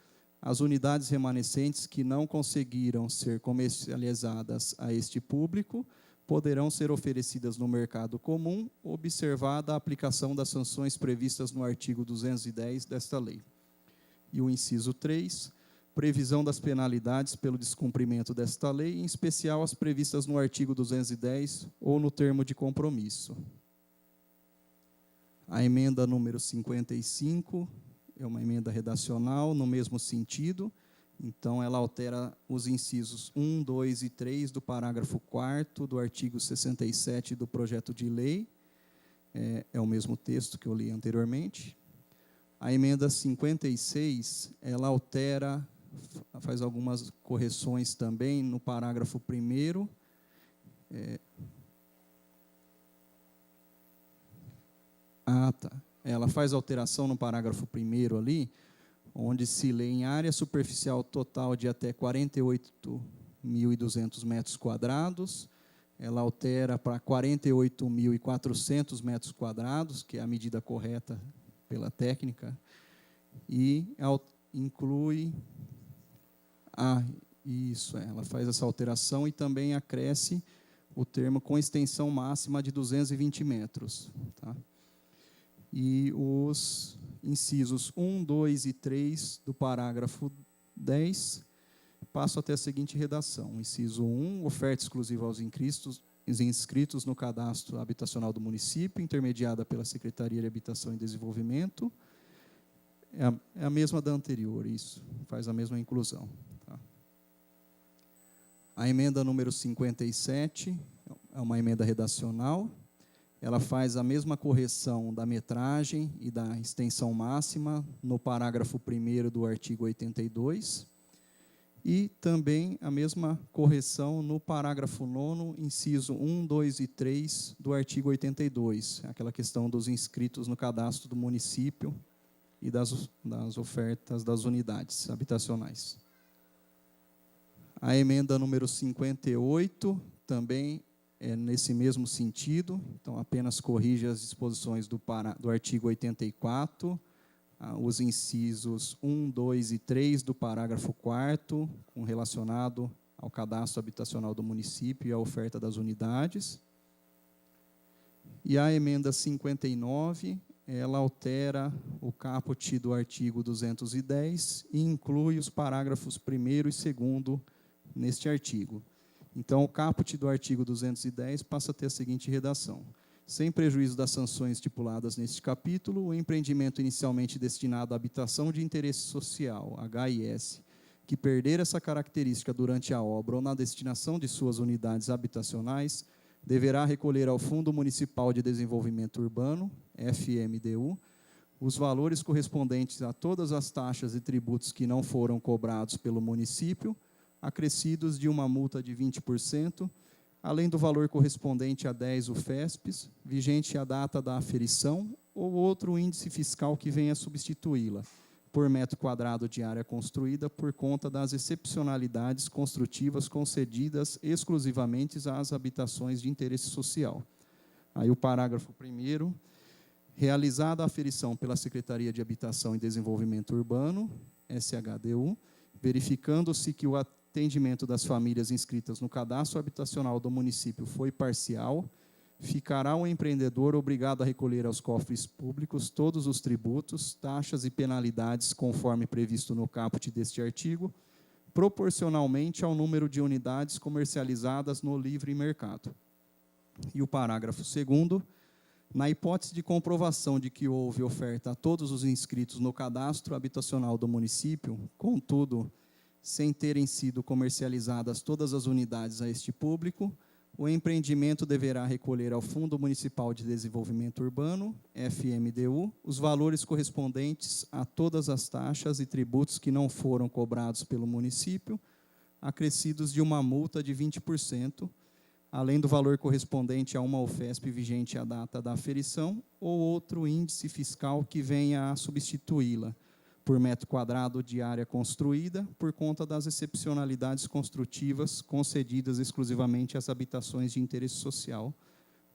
as unidades remanescentes que não conseguiram ser comercializadas a este público poderão ser oferecidas no mercado comum, observada a aplicação das sanções previstas no artigo 210 desta lei. E o inciso 3, previsão das penalidades pelo descumprimento desta lei, em especial as previstas no artigo 210 ou no termo de compromisso. A emenda número 55 é uma emenda redacional no mesmo sentido. Então, ela altera os incisos 1, 2 e 3 do parágrafo 4º do artigo 67 do projeto de lei. É o mesmo texto que eu li anteriormente. A emenda 56, ela altera, faz algumas correções também no parágrafo 1º. Ela faz alteração no parágrafo 1º ali, onde se lê em área superficial total de até 48.200 metros quadrados, ela altera para 48.400 metros quadrados, que é a medida correta pela técnica, e inclui... ela faz essa alteração e também acresce o termo com extensão máxima de 220 metros. Tá? E os incisos 1, 2 e 3 do parágrafo 10 passam até a seguinte redação. Inciso 1, oferta exclusiva aos inscritos no cadastro habitacional do município, intermediada pela Secretaria de Habitação e Desenvolvimento. É a mesma da anterior, isso, faz a mesma inclusão. Tá? A emenda número 57 é uma emenda redacional. Ela faz a mesma correção da metragem e da extensão máxima no parágrafo 1º do artigo 82, e também a mesma correção no parágrafo 9º, inciso 1, 2 e 3 do artigo 82, aquela questão dos inscritos no cadastro do município e das ofertas das unidades habitacionais. A emenda número 58 também é nesse mesmo sentido, então apenas corrige as disposições do artigo 84, os incisos 1, 2 e 3 do parágrafo 4º, relacionado ao cadastro habitacional do município e à oferta das unidades. E a emenda 59, ela altera o caput do artigo 210 e inclui os parágrafos 1º e 2º neste artigo. Então, o caput do artigo 210 passa a ter a seguinte redação. Sem prejuízo das sanções estipuladas neste capítulo, o empreendimento inicialmente destinado à habitação de interesse social, HIS, que perder essa característica durante a obra ou na destinação de suas unidades habitacionais, deverá recolher ao Fundo Municipal de Desenvolvimento Urbano, FMDU, os valores correspondentes a todas as taxas e tributos que não foram cobrados pelo município, acrescidos de uma multa de 20%, além do valor correspondente a 10 UFESPs, vigente à data da aferição, ou outro índice fiscal que venha substituí-la, por metro quadrado de área construída, por conta das excepcionalidades construtivas concedidas exclusivamente às habitações de interesse social. Aí o parágrafo 1º, realizada a aferição pela Secretaria de Habitação e Desenvolvimento Urbano, SHDU, verificando-se que o atendimento das famílias inscritas no cadastro habitacional do município foi parcial, ficará o empreendedor obrigado a recolher aos cofres públicos todos os tributos, taxas e penalidades conforme previsto no caput deste artigo, proporcionalmente ao número de unidades comercializadas no livre mercado. E o parágrafo 2º, na hipótese de comprovação de que houve oferta a todos os inscritos no cadastro habitacional do município, contudo, sem terem sido comercializadas todas as unidades a este público, o empreendimento deverá recolher ao Fundo Municipal de Desenvolvimento Urbano, FMDU, os valores correspondentes a todas as taxas e tributos que não foram cobrados pelo município, acrescidos de uma multa de 20%, além do valor correspondente a uma UFESP vigente à data da aferição, ou outro índice fiscal que venha a substituí-la, por metro quadrado de área construída, por conta das excepcionalidades construtivas concedidas exclusivamente às habitações de interesse social,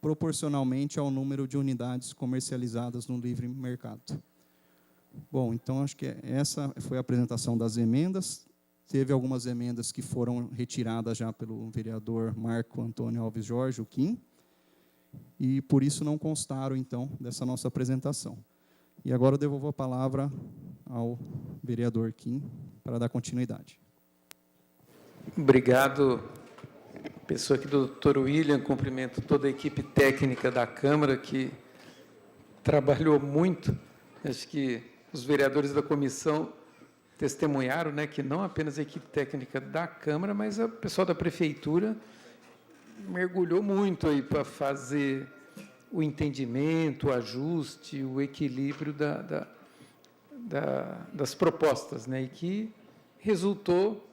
proporcionalmente ao número de unidades comercializadas no livre mercado. Bom, então acho que essa foi a apresentação das emendas. Teve algumas emendas que foram retiradas já pelo vereador Marco Antônio Alves Jorge, o Kim, e por isso não constaram, então, dessa nossa apresentação. E agora eu devolvo a palavra ao vereador Kim para dar continuidade. Obrigado, pessoa aqui do Dr. William, cumprimento toda a equipe técnica da Câmara, que trabalhou muito. Acho que os vereadores da comissão testemunharam, né, que não apenas a equipe técnica da Câmara, mas o pessoal da Prefeitura mergulhou muito aí para fazer o entendimento, o ajuste, o equilíbrio das propostas, né, e que resultou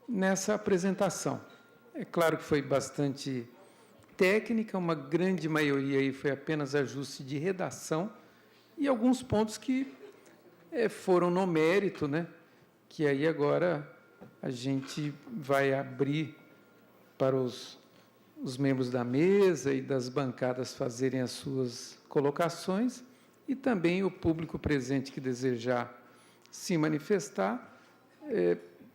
nessa apresentação. É claro que foi bastante técnica, uma grande maioria aí foi apenas ajuste de redação e alguns pontos que foram no mérito, né, que aí agora a gente vai abrir para os membros da mesa e das bancadas fazerem as suas colocações e também o público presente que desejar se manifestar,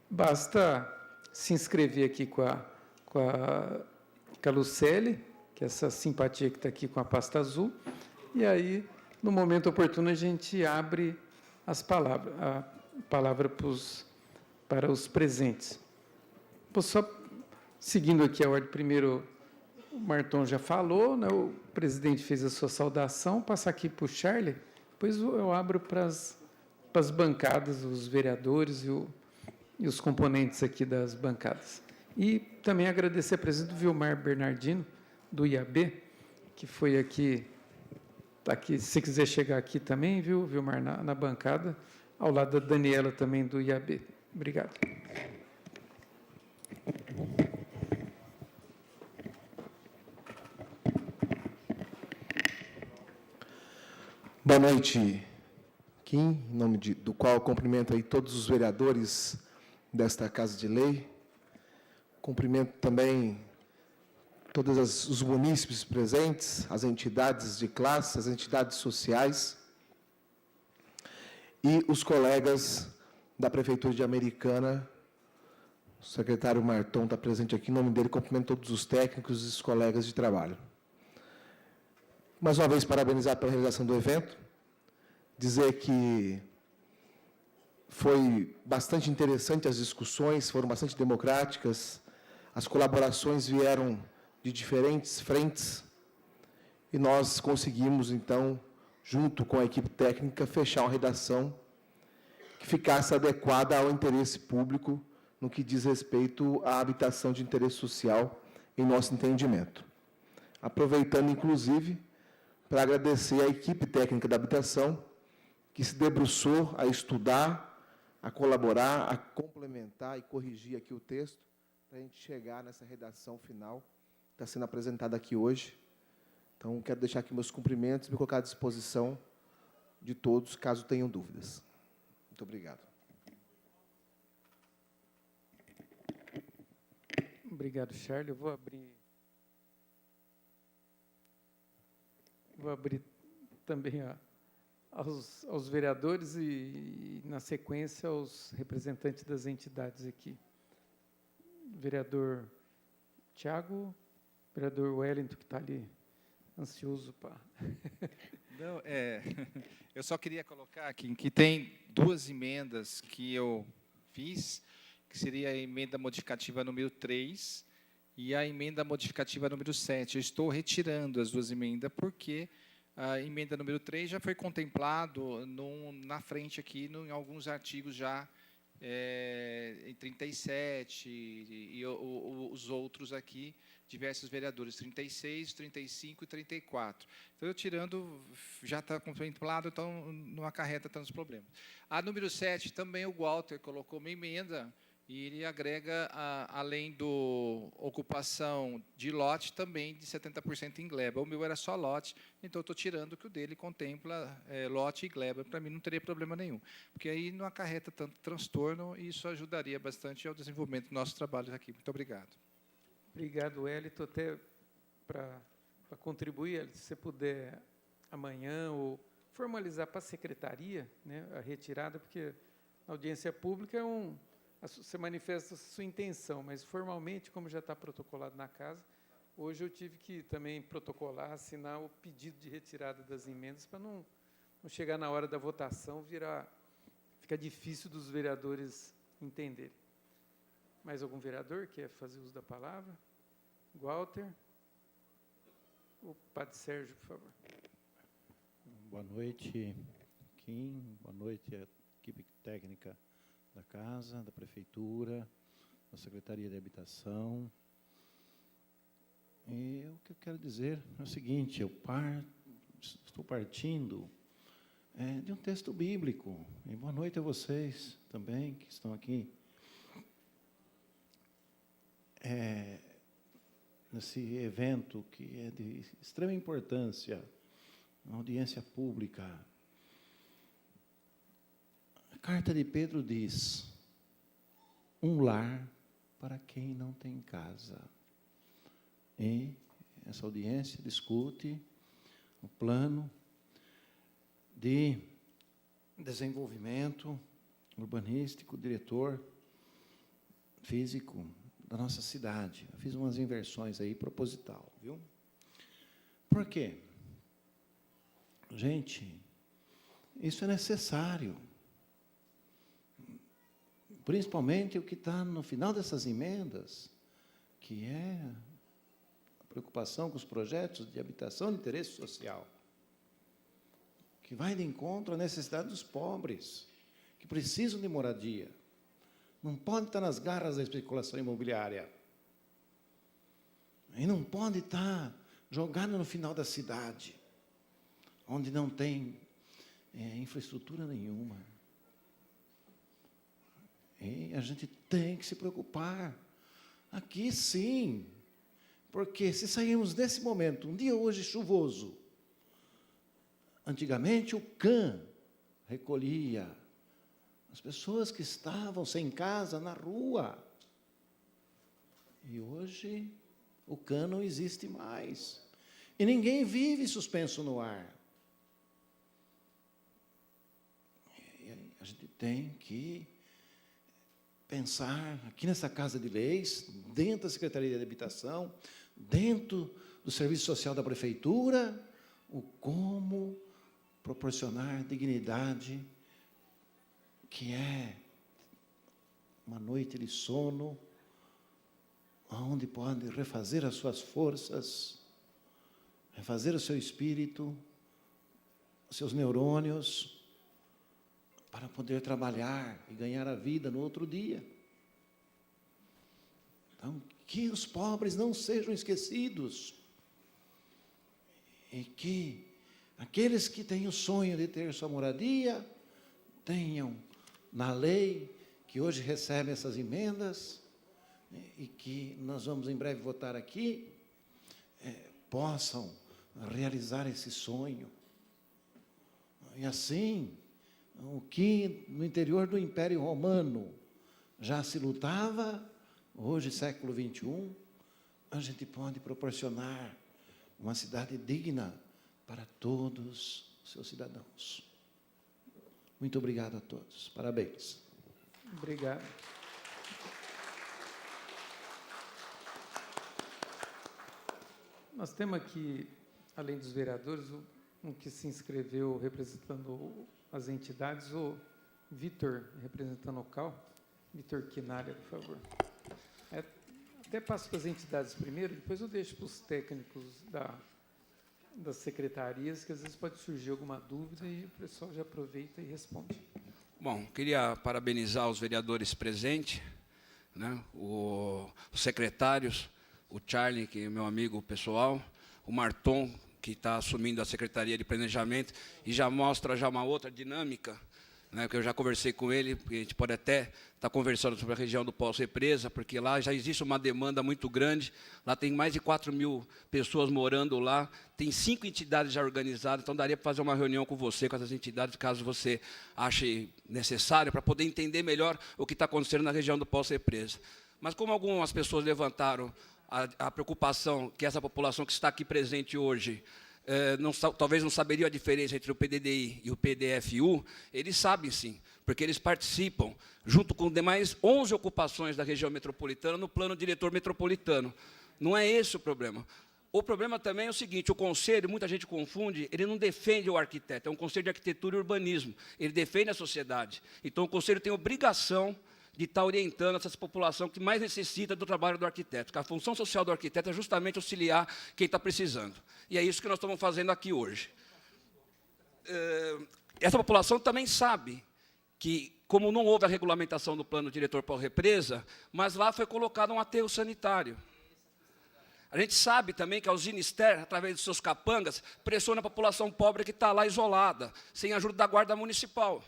basta se inscrever aqui com a Lucely, que é essa simpatia que está aqui com a pasta azul, e aí, no momento oportuno, a gente abre a palavra para os presentes. Só seguindo aqui a ordem, primeiro, o Marton já falou, né, o presidente fez a sua saudação, passar aqui para o Charlie, depois eu abro para as bancadas, os vereadores e os componentes aqui das bancadas. E também agradecer a presença do Vilmar Bernardino, do IAB, que foi aqui, se quiser chegar aqui também, viu, Vilmar, na bancada, ao lado da Daniela também, do IAB. Obrigado. Boa noite, Kim, em nome do qual eu cumprimento aí todos os vereadores desta Casa de Lei. Cumprimento também todos os munícipes presentes, as entidades de classe, as entidades sociais e os colegas da Prefeitura de Americana. O secretário Marton está presente aqui, em nome dele, cumprimento todos os técnicos e os colegas de trabalho. Mais uma vez, parabenizar pela realização do evento, dizer que foi bastante interessante as discussões, foram bastante democráticas, as colaborações vieram de diferentes frentes e nós conseguimos, então, junto com a equipe técnica, fechar uma redação que ficasse adequada ao interesse público no que diz respeito à habitação de interesse social, em nosso entendimento. Aproveitando, inclusive, para agradecer à equipe técnica da habitação, que se debruçou a estudar, a colaborar, a complementar e corrigir aqui o texto, para a gente chegar nessa redação final que está sendo apresentada aqui hoje. Então, quero deixar aqui meus cumprimentos e me colocar à disposição de todos, caso tenham dúvidas. Muito obrigado. Obrigado, Charles. Eu vou abrir também aos vereadores e, na sequência, aos representantes das entidades aqui. Vereador Tiago, vereador Wellington, que está ali ansioso para... Não, eu só queria colocar aqui que tem duas emendas que eu fiz, que seria a emenda modificativa número 3 e a emenda modificativa número 7. Eu estou retirando as duas emendas, porque a emenda número 3 já foi contemplado na frente aqui, em alguns artigos já, em 37, e os outros aqui, diversos vereadores, 36, 35 e 34. Então, eu tirando, já está contemplado, então não acarreta tantos problemas. A número 7, também o Walter colocou uma emenda, e ele agrega, além do ocupação de lote, também de 70% em gleba. O meu era só lote, então eu estou tirando que o dele contempla lote e gleba. Para mim não teria problema nenhum, porque aí não acarreta tanto transtorno e isso ajudaria bastante ao desenvolvimento do nosso trabalho aqui. Muito obrigado. Obrigado, Wellington. Até para contribuir, se você puder, amanhã, ou formalizar para a secretaria, né, a retirada, porque na audiência pública você manifesta a sua intenção, mas formalmente, como já está protocolado na casa, hoje eu tive que também protocolar, assinar o pedido de retirada das emendas para não chegar na hora da votação, fica difícil dos vereadores entenderem. Mais algum vereador quer fazer uso da palavra? Walter? O padre Sérgio, por favor. Boa noite, Kim. Boa noite à equipe técnica da Casa, da Prefeitura, da Secretaria de Habitação. E o que eu quero dizer é o seguinte, estou partindo de um texto bíblico. E boa noite a vocês também, que estão aqui. Nesse evento que é de extrema importância, uma audiência pública. A carta de Pedro diz: um lar para quem não tem casa. E essa audiência discute o plano de desenvolvimento urbanístico, diretor físico da nossa cidade. Eu fiz umas inversões aí proposital, viu? Por quê? Gente, isso é necessário. Principalmente o que está no final dessas emendas, que é a preocupação com os projetos de habitação de interesse social, que vai de encontro à necessidade dos pobres, que precisam de moradia. Não pode estar nas garras da especulação imobiliária. E não pode estar jogado no final da cidade, onde não tem infraestrutura nenhuma. E a gente tem que se preocupar. Aqui, sim. Porque se sairmos desse momento, um dia hoje chuvoso, antigamente o CAN recolhia as pessoas que estavam sem casa na rua. E hoje o CAN não existe mais. E ninguém vive suspenso no ar. E a gente tem que pensar aqui nessa Casa de Leis, dentro da Secretaria de Habitação, dentro do Serviço Social da Prefeitura, o como proporcionar dignidade, que é uma noite de sono, onde pode refazer as suas forças, refazer o seu espírito, os seus neurônios, para poder trabalhar e ganhar a vida no outro dia. Então, que os pobres não sejam esquecidos, e que aqueles que têm o sonho de ter sua moradia, tenham na lei, que hoje recebe essas emendas, e que nós vamos em breve votar aqui, possam realizar esse sonho. E assim, o que no interior do Império Romano já se lutava, hoje, século XXI, a gente pode proporcionar uma cidade digna para todos os seus cidadãos. Muito obrigado a todos. Parabéns. Obrigado. Nós temos aqui, além dos vereadores, um que se inscreveu representando as entidades, o Vitor, representando o CAL. Vitor Quinalha, por favor. Até passo para as entidades primeiro, depois eu deixo para os técnicos das secretarias, que às vezes pode surgir alguma dúvida e o pessoal já aproveita e responde. Bom, queria parabenizar os vereadores presentes, né, os secretários, o Charlie, que é meu amigo pessoal, o Marton, que está assumindo a Secretaria de Planejamento, e já mostra já uma outra dinâmica, né, que eu já conversei com ele, porque a gente pode até estar conversando sobre a região do Poço Represa, porque lá já existe uma demanda muito grande, lá tem mais de 4.000 pessoas morando lá, tem 5 entidades já organizadas, então daria para fazer uma reunião com você, com essas entidades, caso você ache necessário, para poder entender melhor o que está acontecendo na região do Poço Represa. Mas como algumas pessoas levantaram a preocupação que essa população que está aqui presente hoje talvez não saberiam a diferença entre o PDDI e o PDFU, eles sabem sim, porque eles participam, junto com demais 11 ocupações da região metropolitana, no plano diretor metropolitano. Não é esse o problema. O problema também é o seguinte, o conselho, muita gente confunde, ele não defende o arquiteto, é um conselho de arquitetura e urbanismo, ele defende a sociedade. Então, o conselho tem obrigação de estar orientando essa população que mais necessita do trabalho do arquiteto, porque a função social do arquiteto é justamente auxiliar quem está precisando. E é isso que nós estamos fazendo aqui hoje. Essa população também sabe que, como não houve a regulamentação do plano diretor pós-represa, mas lá foi colocado um aterro sanitário. A gente sabe também que a usina Ster, através dos seus capangas, pressiona a população pobre que está lá isolada, sem a ajuda da guarda municipal.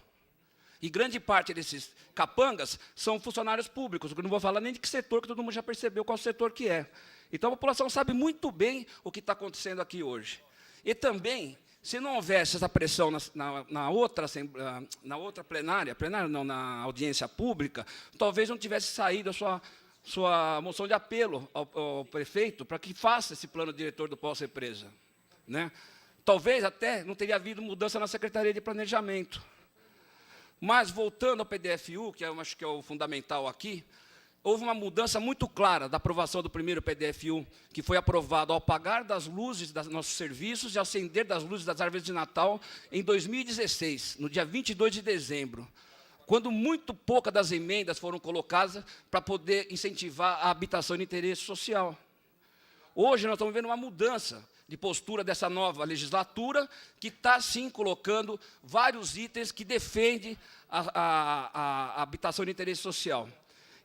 E grande parte desses capangas são funcionários públicos, eu não vou falar nem de que setor, que todo mundo já percebeu qual setor que é. Então, a população sabe muito bem o que está acontecendo aqui hoje. E também, se não houvesse essa pressão na outra plenária não, na audiência pública, talvez não tivesse saído a sua moção de apelo ao prefeito para que faça esse plano diretor do pós-represa, né? Talvez até não teria havido mudança na Secretaria de Planejamento. Mas, voltando ao PDFU, que eu acho que é o fundamental aqui, houve uma mudança muito clara da aprovação do primeiro PDFU, que foi aprovado ao apagar das luzes dos nossos serviços e acender das luzes das árvores de Natal em 2016, no dia 22 de dezembro, quando muito poucas das emendas foram colocadas para poder incentivar a habitação de interesse social. Hoje, nós estamos vendo uma mudança de postura dessa nova legislatura, que está, sim, colocando vários itens que defendem a habitação de interesse social.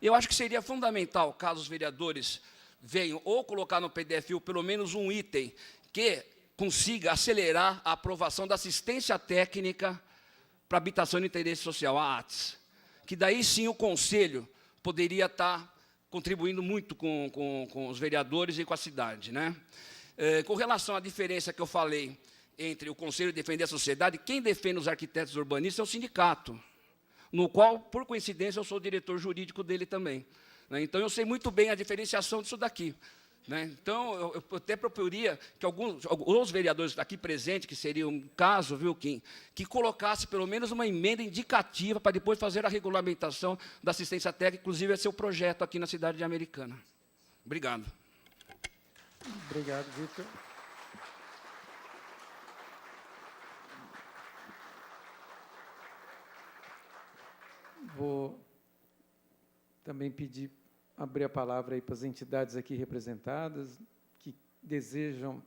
Eu acho que seria fundamental, caso os vereadores venham ou colocar no PDFU pelo menos um item que consiga acelerar a aprovação da assistência técnica para habitação de interesse social, a ATS, que daí sim o Conselho poderia estar contribuindo muito com os vereadores e com a cidade, né? Com relação à diferença que eu falei entre o Conselho defender a sociedade, quem defende os arquitetos urbanistas é o sindicato, no qual, por coincidência, eu sou o diretor jurídico dele também, né? Então, eu sei muito bem a diferenciação disso daqui, né? Então, eu até proporia que alguns vereadores aqui presentes, que seria um caso, viu, Kim, que colocasse pelo menos uma emenda indicativa para depois fazer a regulamentação da assistência técnica, inclusive é seu projeto aqui na cidade de Americana. Obrigado. Obrigado, Vitor. Vou também pedir, abrir a palavra aí para as entidades aqui representadas, que desejam,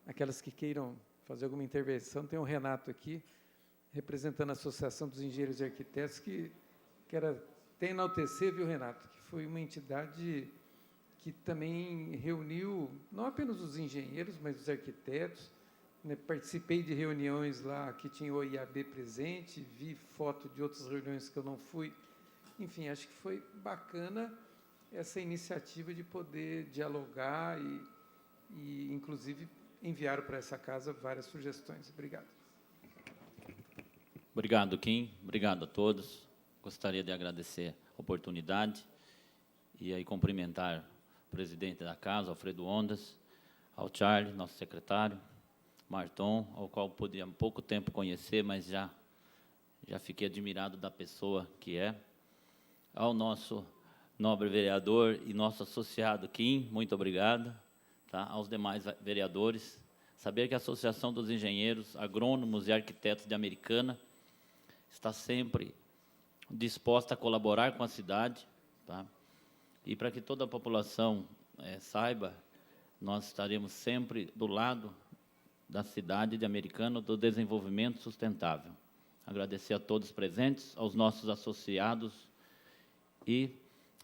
aquelas que queiram fazer alguma intervenção. Tem o Renato aqui, representando a Associação dos Engenheiros e Arquitetos, que quero até enaltecer, viu, Renato, que foi uma entidade que também reuniu, não apenas os engenheiros, mas os arquitetos, né? Participei de reuniões lá que tinha o IAB presente, vi foto de outras reuniões que eu não fui. Enfim, acho que foi bacana essa iniciativa de poder dialogar e inclusive, enviaram para essa casa várias sugestões. Obrigado. Obrigado, Kim. Obrigado a todos. Gostaria de agradecer a oportunidade e aí cumprimentar o presidente da casa, Alfredo Ondas, ao Charles, nosso secretário, Marton, ao qual pude há pouco tempo conhecer, mas já fiquei admirado da pessoa que é, ao nosso nobre vereador e nosso associado Kim, muito obrigado, tá? Aos demais vereadores, saber que a Associação dos Engenheiros, Agrônomos e Arquitetos de Americana está sempre disposta a colaborar com a cidade, tá? E para que toda a população saiba, nós estaremos sempre do lado da cidade de Americana, do desenvolvimento sustentável. Agradecer a todos presentes, aos nossos associados e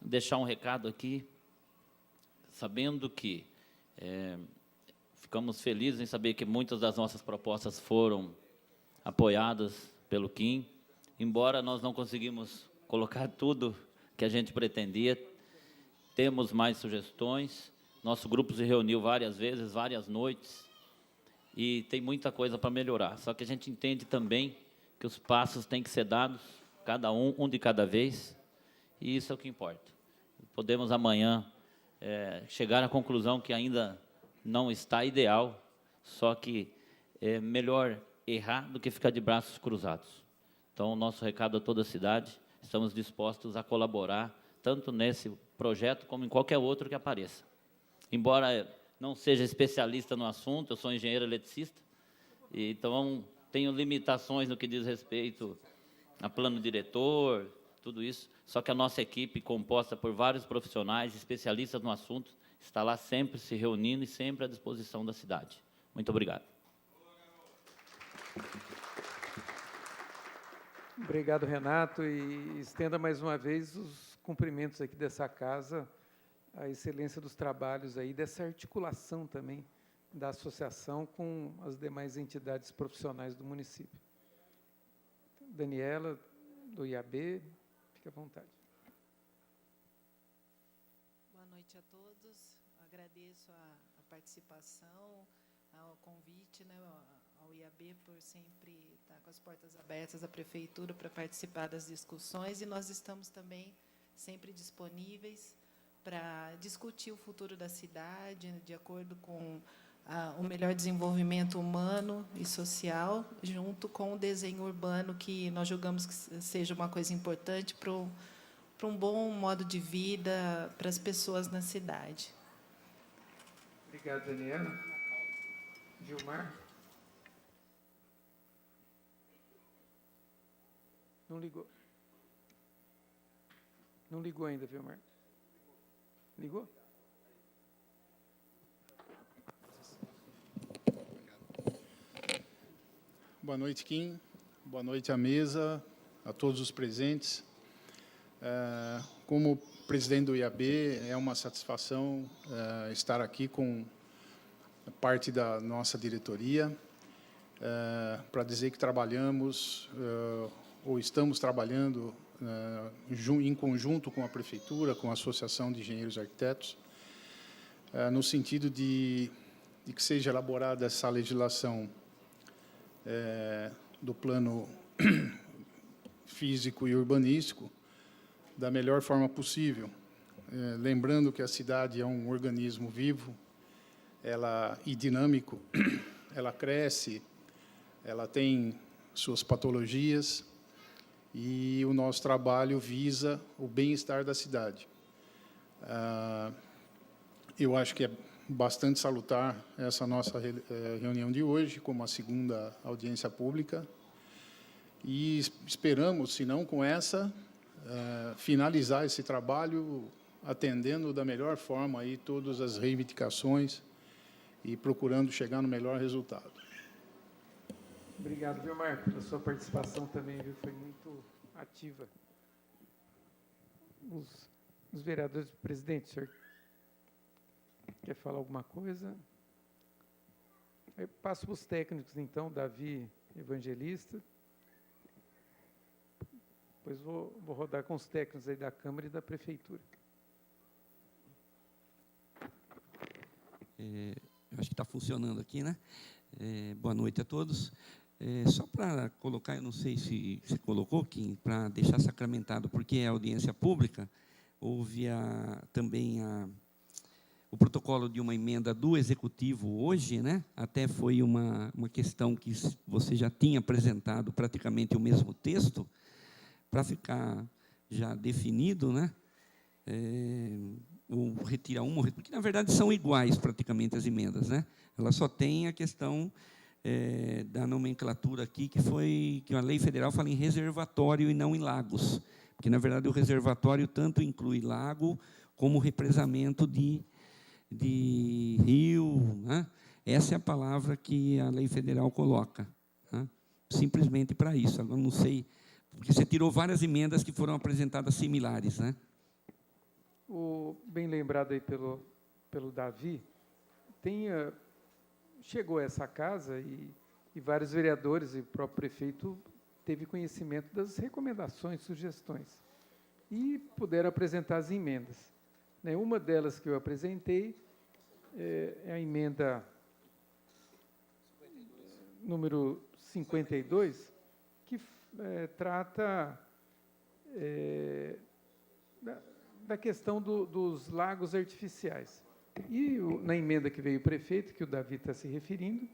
deixar um recado aqui, sabendo que ficamos felizes em saber que muitas das nossas propostas foram apoiadas pelo Kim, embora nós não conseguimos colocar tudo que a gente pretendia. Temos mais sugestões, nosso grupo se reuniu várias vezes, várias noites, e tem muita coisa para melhorar. Só que a gente entende também que os passos têm que ser dados, cada um de cada vez, e isso é o que importa. Podemos amanhã chegar à conclusão que ainda não está ideal, só que é melhor errar do que ficar de braços cruzados. Então, o nosso recado a toda a cidade, estamos dispostos a colaborar, tanto nesse projeto como em qualquer outro que apareça. Embora não seja especialista no assunto, eu sou engenheiro eletricista, e então tenho limitações no que diz respeito a plano diretor, tudo isso, só que a nossa equipe, composta por vários profissionais, especialistas no assunto, está lá sempre se reunindo e sempre à disposição da cidade. Muito obrigado. Obrigado, Renato, e estenda mais uma vez os cumprimentos aqui dessa casa, a excelência dos trabalhos aí, dessa articulação também da associação com as demais entidades profissionais do município. Daniela, do IAB, fique à vontade. Boa noite a todos. Agradeço a participação, ao convite, né, ao IAB por sempre estar com as portas abertas à prefeitura para participar das discussões, e nós estamos também sempre disponíveis para discutir o futuro da cidade, de acordo com o melhor desenvolvimento humano e social, junto com o desenho urbano, que nós julgamos que seja uma coisa importante para um bom modo de vida para as pessoas na cidade. Obrigado, Daniela. Gilmar? Não ligou. Não ligou ainda, Gilmar? Ligou? Boa noite, Kim. Boa noite à mesa, a todos os presentes. Como presidente do IAB, é uma satisfação estar aqui com parte da nossa diretoria para dizer que trabalhamos ou estamos trabalhando em conjunto com a prefeitura, com a Associação de Engenheiros e Arquitetos, no sentido de que seja elaborada essa legislação do plano físico e urbanístico da melhor forma possível. Lembrando que a cidade é um organismo vivo e dinâmico, ela cresce, ela tem suas patologias, e o nosso trabalho visa o bem-estar da cidade. Eu acho que é bastante salutar essa nossa reunião de hoje, como a segunda audiência pública, e esperamos, se não com essa, finalizar esse trabalho atendendo da melhor forma aí todas as reivindicações e procurando chegar no melhor resultado. Obrigado, Vilmar, pela sua participação também, viu? Foi muito ativa. Os vereadores, presidente, o senhor quer falar alguma coisa? Eu passo para os técnicos, então, Davi Evangelista. Depois vou rodar com os técnicos aí da Câmara e da Prefeitura. Eu acho que está funcionando aqui, né? Boa noite a todos. Só para colocar, eu não sei se você colocou, Kim, para deixar sacramentado, porque é audiência pública, houve também o protocolo de uma emenda do Executivo hoje, né? Até foi uma questão que você já tinha apresentado praticamente o mesmo texto, para ficar já definido, né? Ou retira uma, porque, na verdade, são iguais praticamente as emendas, né? Ela só tem a questão da nomenclatura aqui, que a lei federal fala em reservatório e não em lagos, porque, na verdade, o reservatório tanto inclui lago como represamento de rio, né? Essa é a palavra que a lei federal coloca, né? Simplesmente para isso. Agora, não sei, porque você tirou várias emendas que foram apresentadas similares, né? Bem lembrado aí pelo Davi, chegou a essa casa e vários vereadores e o próprio prefeito teve conhecimento das recomendações, sugestões, e puderam apresentar as emendas. Uma delas que eu apresentei é a emenda número 52, que trata da questão dos lagos artificiais. E na emenda que veio o prefeito, que o Davi está se referindo,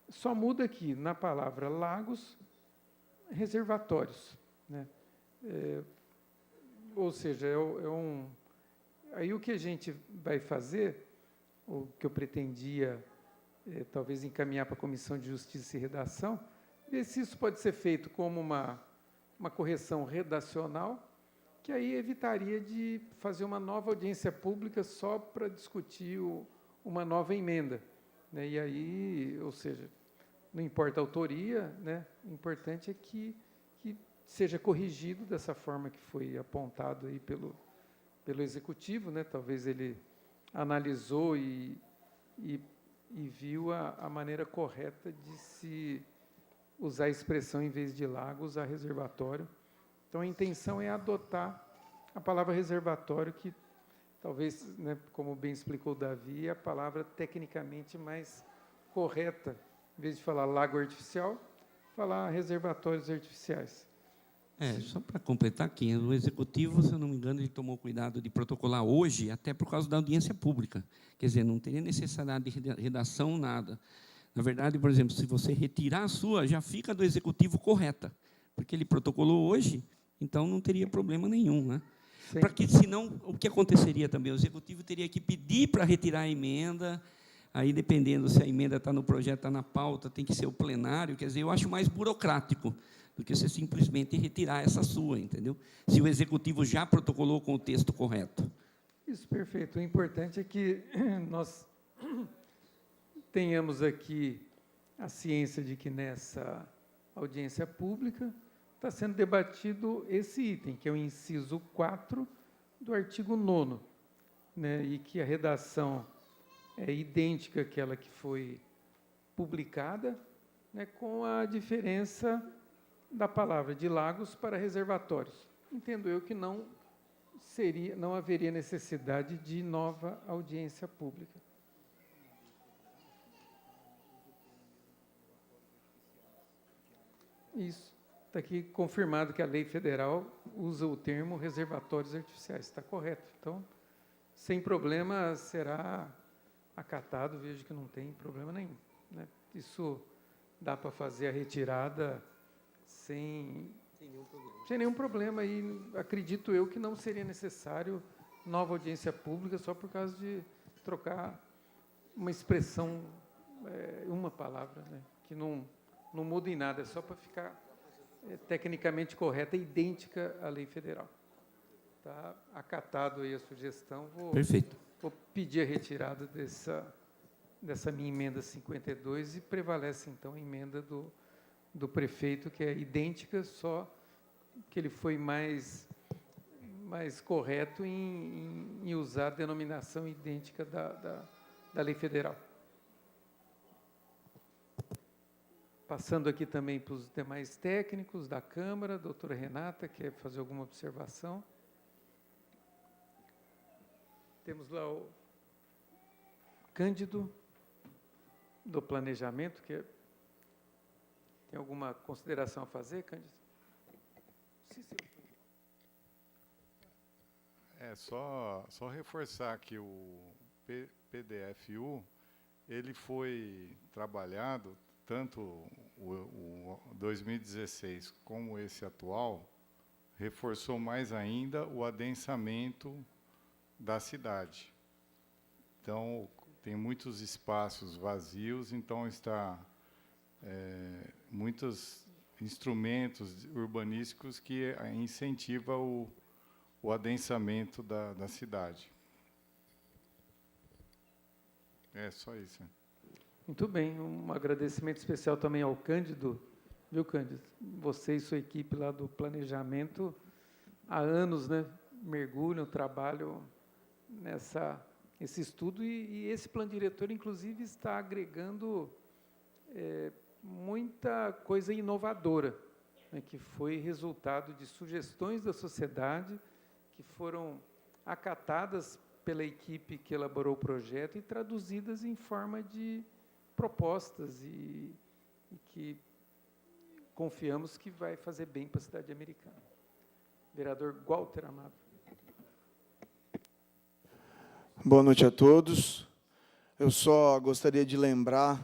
Só muda aqui, na palavra lagos, reservatórios, né? Ou seja, aí o que a gente vai fazer, o que eu pretendia talvez encaminhar para a Comissão de Justiça e Redação, ver se isso pode ser feito como uma correção redacional, que aí evitaria de fazer uma nova audiência pública só para discutir uma nova emenda, né? E aí, ou seja, não importa a autoria, né? O importante é que seja corrigido dessa forma que foi apontado aí pelo Executivo, né? Talvez ele analisou e viu a maneira correta de se usar a expressão, em vez de lago, usar reservatório. Então, a intenção é adotar a palavra reservatório, que talvez, né, como bem explicou o Davi, é a palavra tecnicamente mais correta. Em vez de falar lago artificial, falar reservatórios artificiais. Só para completar aqui, o Executivo, se eu não me engano, ele tomou cuidado de protocolar hoje, até por causa da audiência pública. Quer dizer, não teria necessidade de redação, nada. Na verdade, por exemplo, se você retirar a sua, já fica do Executivo correta, porque ele protocolou hoje, então não teria problema nenhum, né? Para que, senão, o que aconteceria também? O Executivo teria que pedir para retirar a emenda, aí, dependendo se a emenda está no projeto, está na pauta, tem que ser o plenário. Quer dizer, eu acho mais burocrático do que você simplesmente retirar essa sua, entendeu? Se o Executivo já protocolou com o texto correto. Isso, perfeito. O importante é que nós tenhamos aqui a ciência de que nessa audiência pública está sendo debatido esse item, que é o inciso 4 do artigo 9º, né, e que a redação é idêntica àquela que foi publicada, né, com a diferença da palavra de lagos para reservatórios. Entendo eu que não haveria necessidade de nova audiência pública. Isso. Está aqui confirmado que a lei federal usa o termo reservatórios artificiais. Está correto. Então, sem problema, será acatado. Vejo que não tem problema nenhum, né? Isso dá para fazer a retirada sem nenhum problema. E acredito eu que não seria necessário nova audiência pública só por causa de trocar uma expressão, uma palavra, né, que não muda em nada, é só para ficar tecnicamente correta e idêntica à lei federal. Está acatado aí a sugestão. Perfeito. Vou pedir a retirada dessa minha emenda 52 e prevalece, então, a emenda do prefeito, que é idêntica, só que ele foi mais correto em usar a denominação idêntica da lei federal. Passando aqui também para os demais técnicos da Câmara, a doutora Renata quer fazer alguma observação. Temos lá o Cândido, do Planejamento, que tem alguma consideração a fazer, Cândido? Só reforçar que o PDFU ele foi trabalhado, tanto o 2016 como esse atual, reforçou mais ainda o adensamento da cidade. Então, tem muitos espaços vazios, então está muitos instrumentos urbanísticos que incentivam o adensamento da cidade. É só isso. Muito bem, um agradecimento especial também ao Cândido, viu, Cândido? Você e sua equipe lá do Planejamento, há anos, né, mergulham, trabalham esse estudo, e esse plano diretor, inclusive, está agregando muita coisa inovadora, né, que foi resultado de sugestões da sociedade, que foram acatadas pela equipe que elaborou o projeto e traduzidas em forma de propostas, e que confiamos que vai fazer bem para a cidade americana. Vereador Walter Amado. Boa noite a todos. Eu só gostaria de lembrar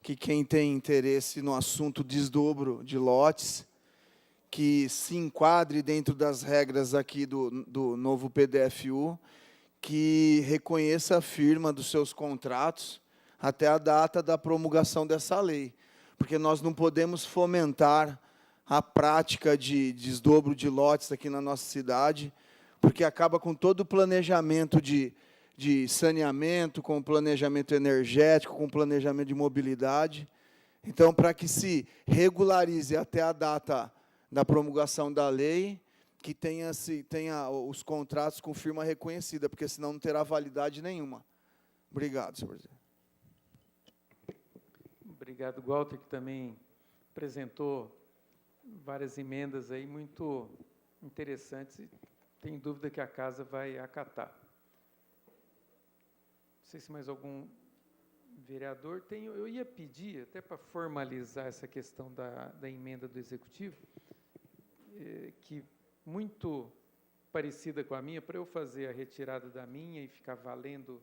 que quem tem interesse no assunto desdobro de lotes, que se enquadre dentro das regras aqui do novo PDFU, que reconheça a firma dos seus contratos até a data da promulgação dessa lei. Porque nós não podemos fomentar a prática de desdobro de lotes aqui na nossa cidade, porque acaba com todo o planejamento de saneamento, com o planejamento energético, com o planejamento de mobilidade. Então, para que se regularize até a data da promulgação da lei, que tenha os contratos com firma reconhecida, porque senão não terá validade nenhuma. Obrigado, senhor presidente. Obrigado, Walter, que também apresentou várias emendas aí muito interessantes e tenho dúvida que a casa vai acatar. Não sei se mais algum vereador tem. Eu ia pedir, até para formalizar essa questão da emenda do Executivo, que muito parecida com a minha, para eu fazer a retirada da minha e ficar valendo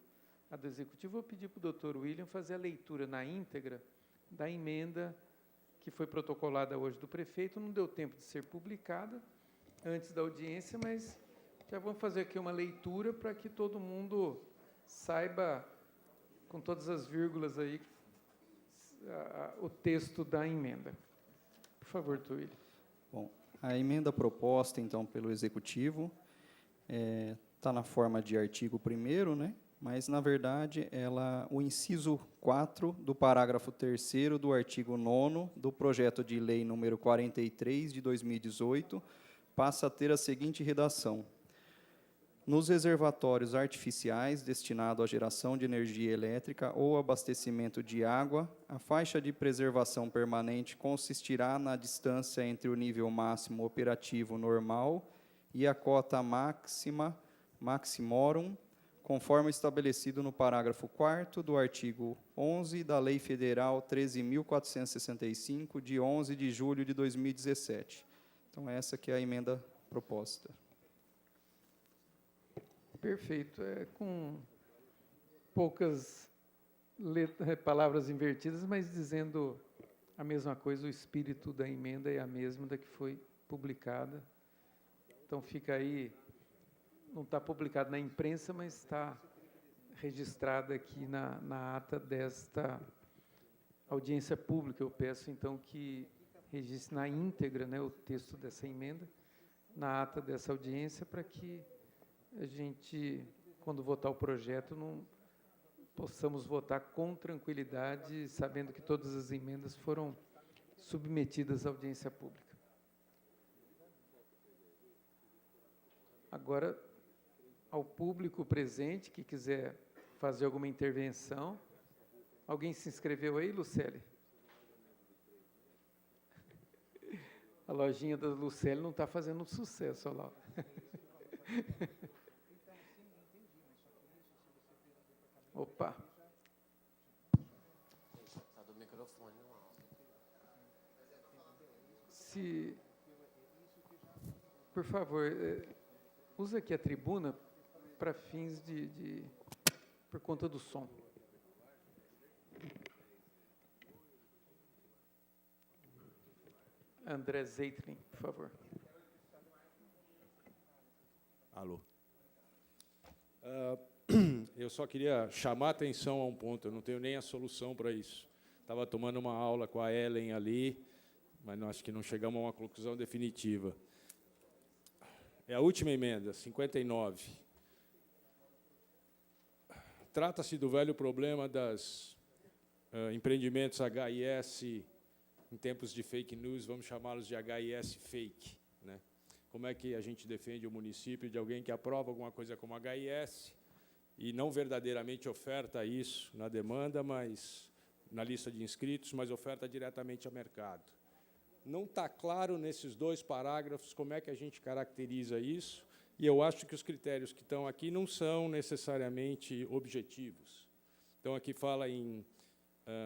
a do Executivo, eu pedi para o doutor William fazer a leitura na íntegra da emenda que foi protocolada hoje do prefeito. Não deu tempo de ser publicada antes da audiência, mas já vamos fazer aqui uma leitura para que todo mundo saiba, com todas as vírgulas aí, o texto da emenda. Por favor, doutor William. Bom, a emenda proposta, então, pelo Executivo está na forma de artigo 1º, né? Mas, na verdade, o inciso 4 do parágrafo 3º do artigo 9º do projeto de lei número 43, de 2018, passa a ter a seguinte redação: nos reservatórios artificiais destinados à geração de energia elétrica ou abastecimento de água, a faixa de preservação permanente consistirá na distância entre o nível máximo operativo normal e a cota maximorum, conforme estabelecido no parágrafo 4º do artigo 11 da Lei Federal 13.465, de 11 de julho de 2017. Então, essa que é a emenda proposta. Perfeito. Com poucas palavras invertidas, mas dizendo a mesma coisa, o espírito da emenda é a mesma da que foi publicada. Então, fica aí, não está publicado na imprensa, mas está registrada aqui na ata desta audiência pública. Eu peço, então, que registre na íntegra, né, o texto dessa emenda, na ata dessa audiência, para que a gente, quando votar o projeto, não possamos votar com tranquilidade, sabendo que todas as emendas foram submetidas à audiência pública. Agora, ao público presente que quiser fazer alguma intervenção. Alguém se inscreveu aí, Lucélia? A lojinha da Lucélia não está fazendo sucesso, olha lá. Opa. Por favor, usa aqui a tribuna para fins por conta do som. André Zeitlin, por favor. Alô. Eu só queria chamar a atenção a um ponto, eu não tenho nem a solução para isso. Estava tomando uma aula com a Ellen ali, mas acho que não chegamos a uma conclusão definitiva. É a última emenda, 59. Trata-se do velho problema dos empreendimentos HIS, em tempos de fake news, vamos chamá-los de HIS fake, né? Como é que a gente defende o município de alguém que aprova alguma coisa como HIS e não verdadeiramente oferta isso na demanda, mas na lista de inscritos, mas oferta diretamente ao mercado? Não está claro nesses dois parágrafos como é que a gente caracteriza isso, e eu acho que os critérios que estão aqui não são necessariamente objetivos. Então, aqui fala em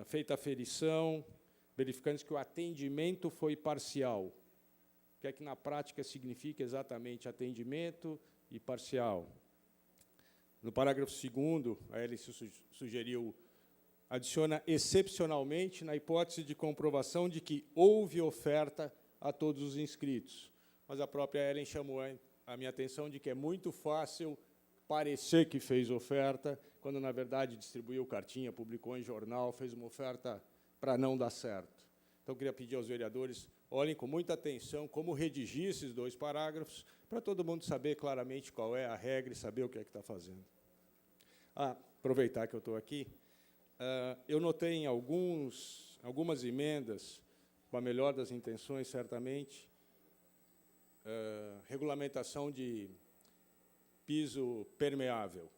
feita a ferição, verificando que o atendimento foi parcial. O que é que, na prática, significa exatamente atendimento e parcial? No parágrafo 2º, a Ellen sugeriu adiciona excepcionalmente na hipótese de comprovação de que houve oferta a todos os inscritos. Mas a própria Ellen chamou a minha atenção de que é muito fácil parecer que fez oferta, quando, na verdade, distribuiu cartinha, publicou em jornal, fez uma oferta para não dar certo. Então, eu queria pedir aos vereadores, olhem com muita atenção como redigir esses 2 parágrafos, para todo mundo saber claramente qual é a regra e saber o que é que está fazendo. Aproveitar que eu estou aqui, eu notei em algumas emendas, com a melhor das intenções, certamente, regulamentação de piso permeável.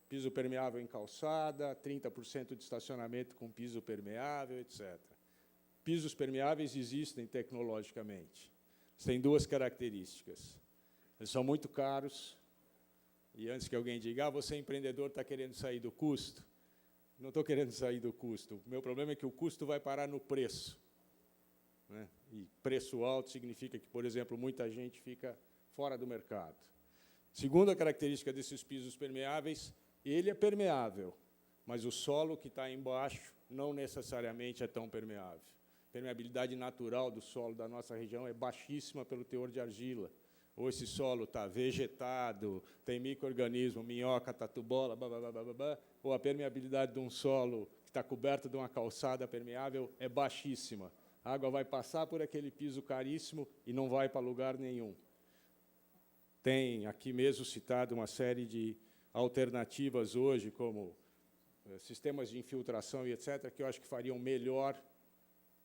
Piso permeável em calçada, 30% de estacionamento com piso permeável, etc. Pisos permeáveis existem tecnologicamente. Têm 2 características. Eles são muito caros, e antes que alguém diga, você empreendedor está querendo sair do custo. Não estou querendo sair do custo. O meu problema é que o custo vai parar no preço. Né? E preço alto significa que, por exemplo, muita gente fica fora do mercado. Segunda característica desses pisos permeáveis, ele é permeável, mas o solo que está embaixo não necessariamente é tão permeável. A permeabilidade natural do solo da nossa região é baixíssima pelo teor de argila. Ou esse solo está vegetado, tem micro-organismo, minhoca, tatu-bola, ou a permeabilidade de um solo que está coberto de uma calçada permeável é baixíssima. A água vai passar por aquele piso caríssimo e não vai para lugar nenhum. Tem aqui mesmo citado uma série de alternativas hoje, como sistemas de infiltração e etc., que eu acho que fariam melhor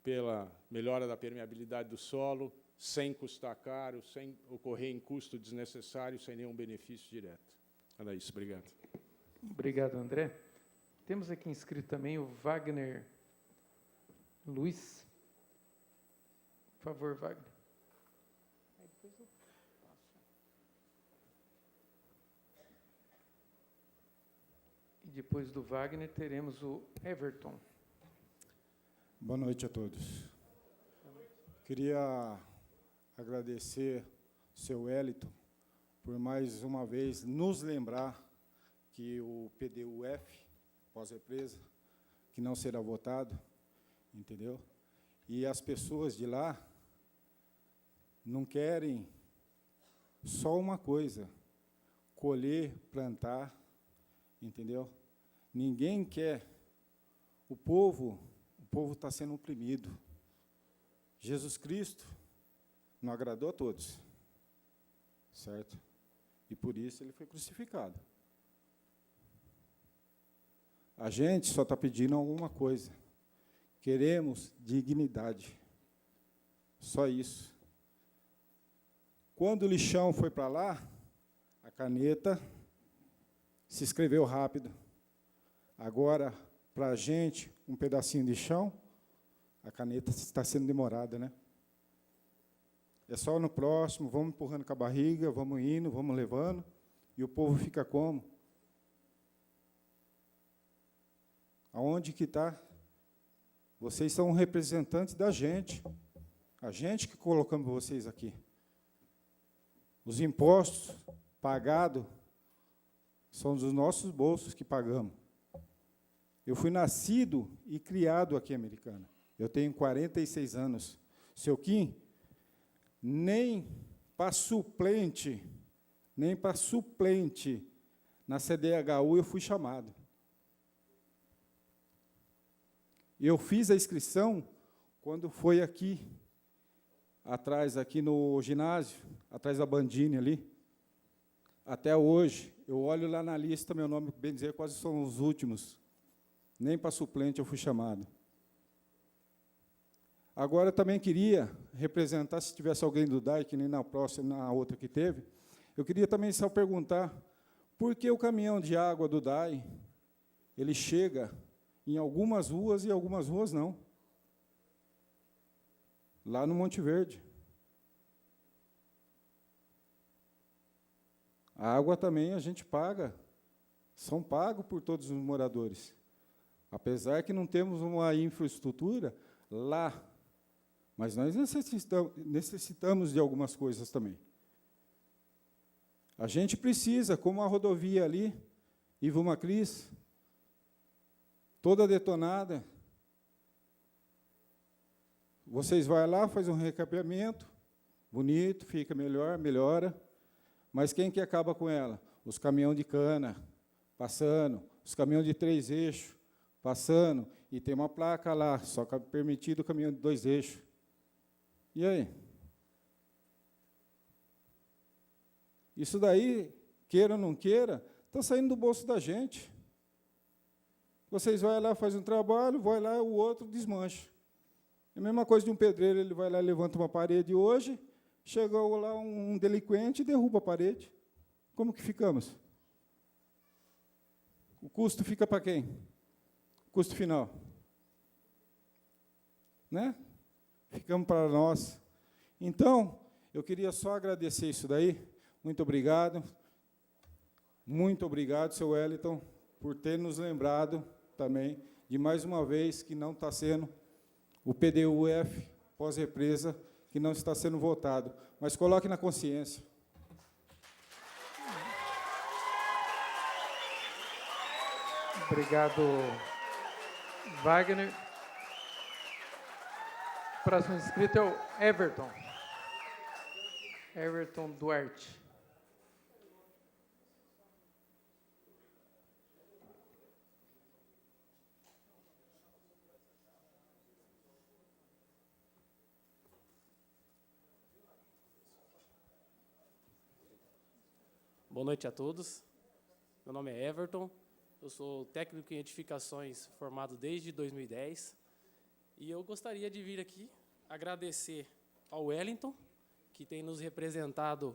pela melhora da permeabilidade do solo, sem custar caro, sem ocorrer em custo desnecessário, sem nenhum benefício direto. Era isso, obrigado. Obrigado, André. Temos aqui inscrito também o Wagner Luiz. Por favor, Wagner. E depois do Wagner, teremos o Everton. Boa noite a todos. Queria agradecer o seu Wellington por mais uma vez nos lembrar que o PDUF, pós-represa, que não será votado, entendeu? E as pessoas de lá não querem só uma coisa, colher, plantar, entendeu? Ninguém quer. O povo está sendo oprimido. Jesus Cristo não agradou a todos, certo? E por isso ele foi crucificado. A gente só está pedindo alguma coisa. Queremos dignidade. Só isso. Quando o lixão foi para lá, a caneta se escreveu rápido. Agora, para a gente, um pedacinho de chão, a caneta está sendo demorada, né? É só no próximo, vamos empurrando com a barriga, vamos indo, vamos levando, e o povo fica como? Aonde que está? Vocês são representantes da gente, a gente que colocamos vocês aqui. Os impostos pagados são dos nossos bolsos que pagamos. Eu fui nascido e criado aqui em Americana. Eu tenho 46 anos. Seu Kim, nem para suplente na CDHU eu fui chamado. Eu fiz a inscrição quando foi aqui, atrás, aqui no ginásio, atrás da Bandini ali. Até hoje, eu olho lá na lista, meu nome, bem dizer, quase são os últimos. Nem para suplente eu fui chamado. Agora, eu também queria representar, se tivesse alguém do DAI, que nem na próxima, na outra que teve, eu queria também só perguntar, por que o caminhão de água do DAI, ele chega em algumas ruas e algumas ruas não? Lá no Monte Verde. A água também a gente paga, são pagos por todos os moradores. Apesar que não temos uma infraestrutura lá, mas nós necessitamos de algumas coisas também. A gente precisa, como a rodovia ali, Ivo Macris, toda detonada. Vocês vão lá, faz um recapeamento, bonito, fica melhor, melhora. Mas quem que acaba com ela? Os caminhões de cana, passando, os caminhões de 3 eixos, passando, e tem uma placa lá, só permitido o caminhão de 2 eixos. E aí? Isso daí, queira ou não queira, está saindo do bolso da gente. Vocês vão lá, fazem um trabalho, vai lá, o outro desmancha. É a mesma coisa de um pedreiro, ele vai lá, levanta uma parede hoje, chegou lá um delinquente e derruba a parede. Como que ficamos? O custo fica para quem? O custo final. Né? Ficamos para nós. Então, eu queria só agradecer isso daí. Muito obrigado. Muito obrigado, seu Wellington, por ter nos lembrado também de mais uma vez que não está sendo o PDUF pós-represa, que não está sendo votado. Mas coloque na consciência. Obrigado, Wagner. O próximo inscrito é o Everton. Everton Duarte. Boa noite a todos. Meu nome é Everton. Eu sou técnico em edificações formado desde 2010. E eu gostaria de vir aqui agradecer ao Wellington, que tem nos representado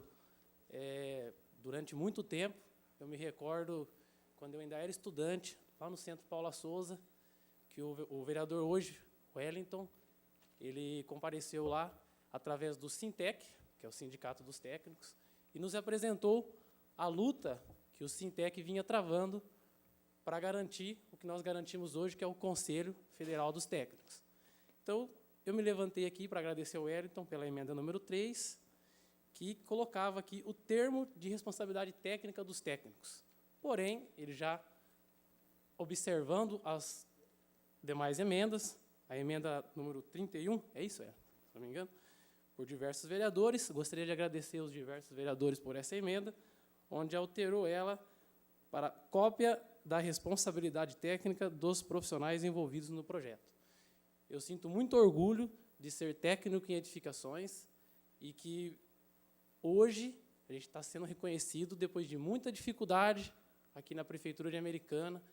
durante muito tempo. Eu me recordo, quando eu ainda era estudante, lá no Centro Paula Souza, que o vereador hoje, Wellington, ele compareceu lá através do Sintec, que é o Sindicato dos Técnicos, e nos apresentou a luta que o Sintec vinha travando para garantir o que nós garantimos hoje, que é o Conselho Federal dos Técnicos. Então, eu me levantei aqui para agradecer ao Wellington pela emenda número 3, que colocava aqui o termo de responsabilidade técnica dos técnicos. Porém, ele já, observando as demais emendas, a emenda número 31, é isso? Se não me engano, por diversos vereadores, gostaria de agradecer aos diversos vereadores por essa emenda, onde alterou ela para cópia da responsabilidade técnica dos profissionais envolvidos no projeto. Eu sinto muito orgulho de ser técnico em edificações e que hoje a gente está sendo reconhecido depois de muita dificuldade aqui na Prefeitura de Americana,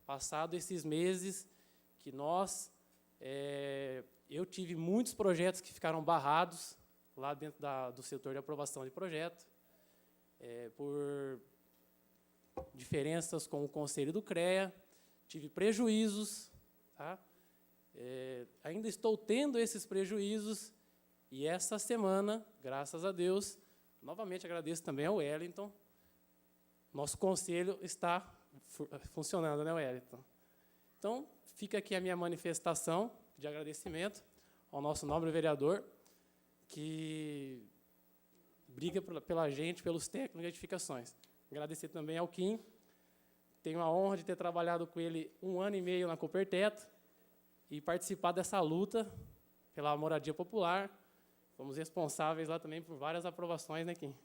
passado esses meses que eu tive muitos projetos que ficaram barrados lá dentro do setor de aprovação de projeto, por diferenças com o Conselho do CREA, tive prejuízos, tá? Ainda estou tendo esses prejuízos, e essa semana, graças a Deus, novamente agradeço também ao Wellington, nosso conselho está funcionando, né, Wellington? Então, fica aqui a minha manifestação de agradecimento ao nosso nobre vereador, que briga pela gente, pelos técnicos de edificações. Agradecer também ao Kim. Tenho a honra de ter trabalhado com ele 1 ano e meio na Coperteto e participar dessa luta pela moradia popular. Fomos responsáveis lá também por várias aprovações, né, Kim?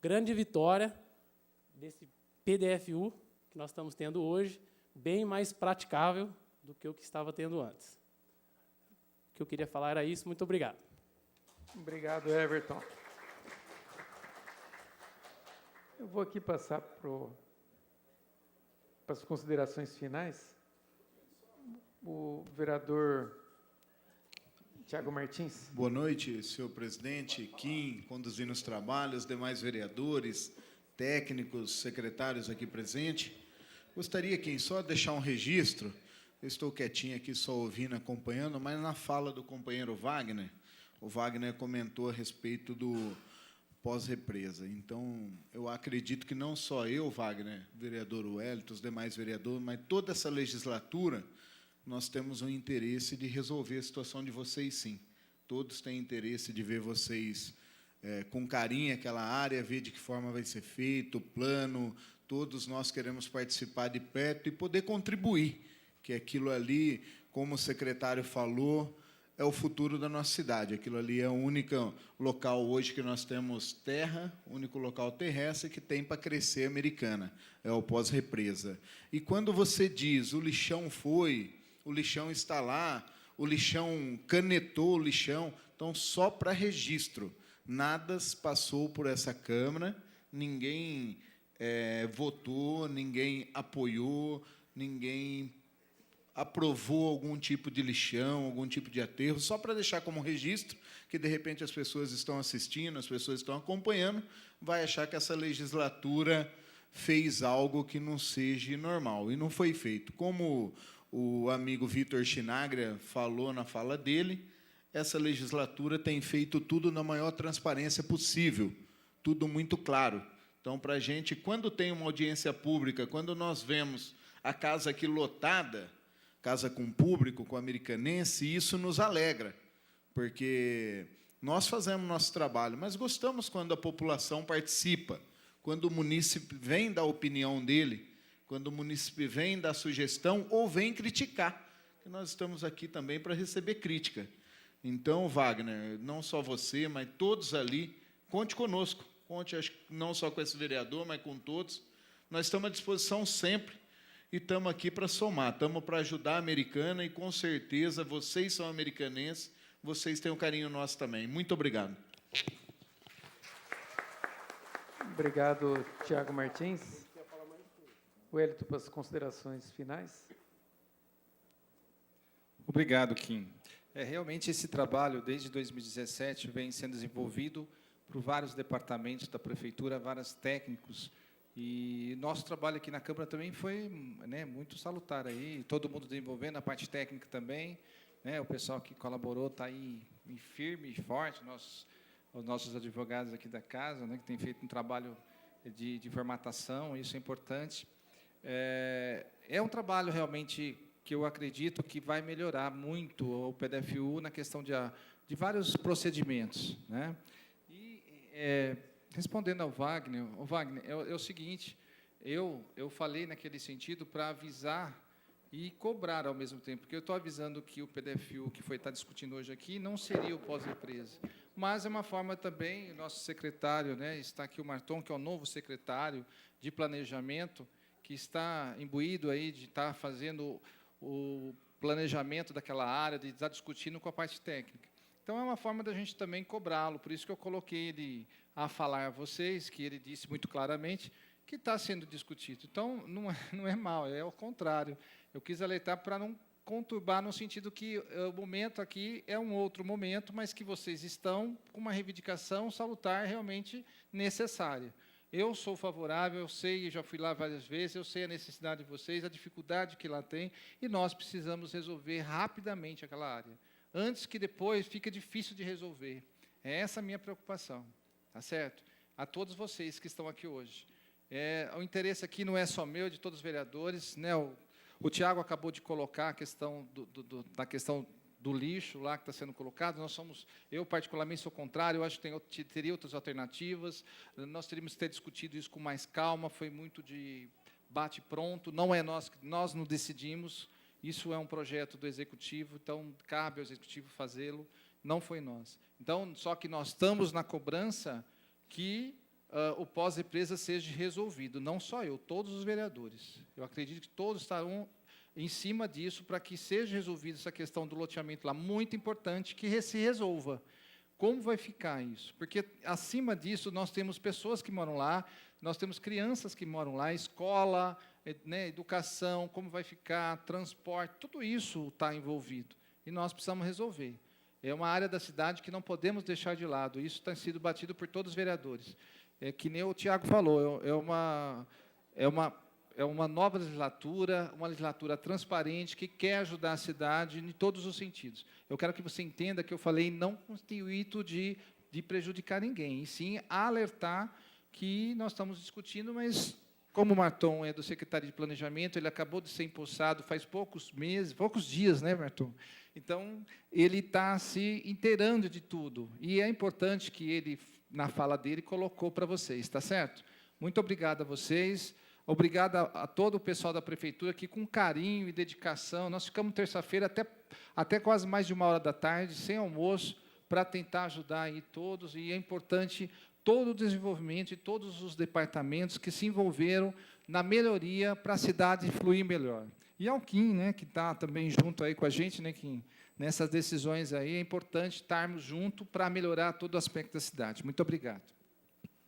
Grande vitória desse PDFU que nós estamos tendo hoje, bem mais praticável do que o que estava tendo antes. O que eu queria falar era isso. Muito obrigado. Obrigado, Everton. Eu vou aqui passar para as considerações finais. O vereador Tiago Martins. Boa noite, senhor presidente, Kim, conduzindo os trabalhos, demais vereadores, técnicos, secretários aqui presentes. Gostaria, Kim, só deixar um registro. Eu estou quietinho aqui, só ouvindo, acompanhando, mas na fala do companheiro Wagner, o Wagner comentou a respeito do pós-represa. Então, eu acredito que não só eu, Wagner, vereador Wellington, os demais vereadores, mas toda essa legislatura, nós temos um interesse de resolver a situação de vocês, sim. Todos têm interesse de ver vocês com carinho aquela área, ver de que forma vai ser feito, o plano, todos nós queremos participar de perto e poder contribuir, que aquilo ali, como o secretário falou, é o futuro da nossa cidade. Aquilo ali é o único local hoje que nós temos terra, o único local terrestre que tem para crescer Americana, é o pós-represa. E quando você diz, o lixão foi, o lixão está lá, o lixão canetou o lixão, então, só para registro, nada passou por essa Câmara, ninguém votou, ninguém apoiou, ninguém aprovou algum tipo de lixão, algum tipo de aterro, só para deixar como registro, que, de repente, as pessoas estão assistindo, as pessoas estão acompanhando, vai achar que essa legislatura fez algo que não seja normal, e não foi feito. Como o amigo Vitor Chinaglia falou na fala dele, essa legislatura tem feito tudo na maior transparência possível, tudo muito claro. Então, para a gente, quando tem uma audiência pública, quando nós vemos a casa aqui lotada, casa com público, com americanense, isso nos alegra, porque nós fazemos nosso trabalho, mas gostamos quando a população participa, quando o munícipe vem dar a opinião dele, quando o munícipe vem dar sugestão ou vem criticar, que nós estamos aqui também para receber crítica. Então, Wagner, não só você, mas todos ali, conte conosco, conte não só com esse vereador, mas com todos. Nós estamos à disposição sempre e estamos aqui para somar, estamos para ajudar a Americana e, com certeza, vocês são americanenses, vocês têm um carinho nosso também. Muito obrigado. Obrigado, Tiago Martins. Wellington, para as considerações finais. Obrigado, Kim. Realmente, esse trabalho, desde 2017, vem sendo desenvolvido por vários departamentos da Prefeitura, vários técnicos, e nosso trabalho aqui na Câmara também foi muito salutar, aí, todo mundo desenvolvendo, a parte técnica também, o pessoal que colaborou está aí firme e forte, os nossos advogados aqui da casa, que têm feito um trabalho de formatação, isso é importante. É um trabalho realmente que eu acredito que vai melhorar muito o PDFU na questão de vários procedimentos. E, respondendo ao Wagner, é o seguinte, eu falei naquele sentido para avisar e cobrar ao mesmo tempo, porque eu estou avisando que o PDFU que está discutindo hoje aqui não seria o pós-represa, mas é uma forma também, o nosso secretário, está aqui o Marton, que é o novo secretário de Planejamento, que está imbuído aí de estar fazendo o planejamento daquela área, de estar discutindo com a parte técnica. Então, é uma forma da gente também cobrá-lo, por isso que eu coloquei ele a falar a vocês, que ele disse muito claramente que está sendo discutido. Então, não é mal, é ao contrário. Eu quis alertar para não conturbar, no sentido que o momento aqui é um outro momento, mas que vocês estão com uma reivindicação salutar realmente necessária. Eu sou favorável, eu sei, já fui lá várias vezes, eu sei a necessidade de vocês, a dificuldade que lá tem, e nós precisamos resolver rapidamente aquela área, antes que depois fique difícil de resolver. É essa a minha preocupação, tá certo? A todos vocês que estão aqui hoje. O interesse aqui não é só meu, é de todos os vereadores, o Tiago acabou de colocar a questão da questão do lixo lá que está sendo colocado. Eu particularmente sou contrário, eu acho que teria outras alternativas, nós teríamos que ter discutido isso com mais calma, foi muito de bate-pronto, não é nós não decidimos, isso é um projeto do Executivo, então cabe ao Executivo fazê-lo, não foi nós. Então, só que nós estamos na cobrança que o pós-represa seja resolvido, não só eu, todos os vereadores. Eu acredito que todos estarão em cima disso para que seja resolvida essa questão do loteamento lá, muito importante que se resolva. Como vai ficar isso? Porque, acima disso, nós temos pessoas que moram lá, nós temos crianças que moram lá, escola, educação, como vai ficar, transporte, tudo isso está envolvido. E nós precisamos resolver. É uma área da cidade que não podemos deixar de lado. Isso tem sido batido por todos os vereadores. Que nem o Tiago falou, é uma nova legislatura, uma legislatura transparente, que quer ajudar a cidade em todos os sentidos. Eu quero que você entenda que eu falei não com o intuito de prejudicar ninguém, e sim alertar que nós estamos discutindo, mas, como o Marton é do Secretário de Planejamento, ele acabou de ser empossado faz poucos dias, né, Marton? Então, ele está se inteirando de tudo, e é importante que ele, na fala dele, colocou para vocês, está certo? Muito obrigado a vocês. Obrigado a todo o pessoal da Prefeitura que, com carinho e dedicação, nós ficamos terça-feira até quase mais de 13h, sem almoço, para tentar ajudar aí todos, e é importante todo o desenvolvimento de todos os departamentos que se envolveram na melhoria para a cidade fluir melhor. E ao Kim, né, que está também junto aí com a gente, né, Kim, nessas decisões aí, é importante estarmos juntos para melhorar todo o aspecto da cidade. Muito obrigado.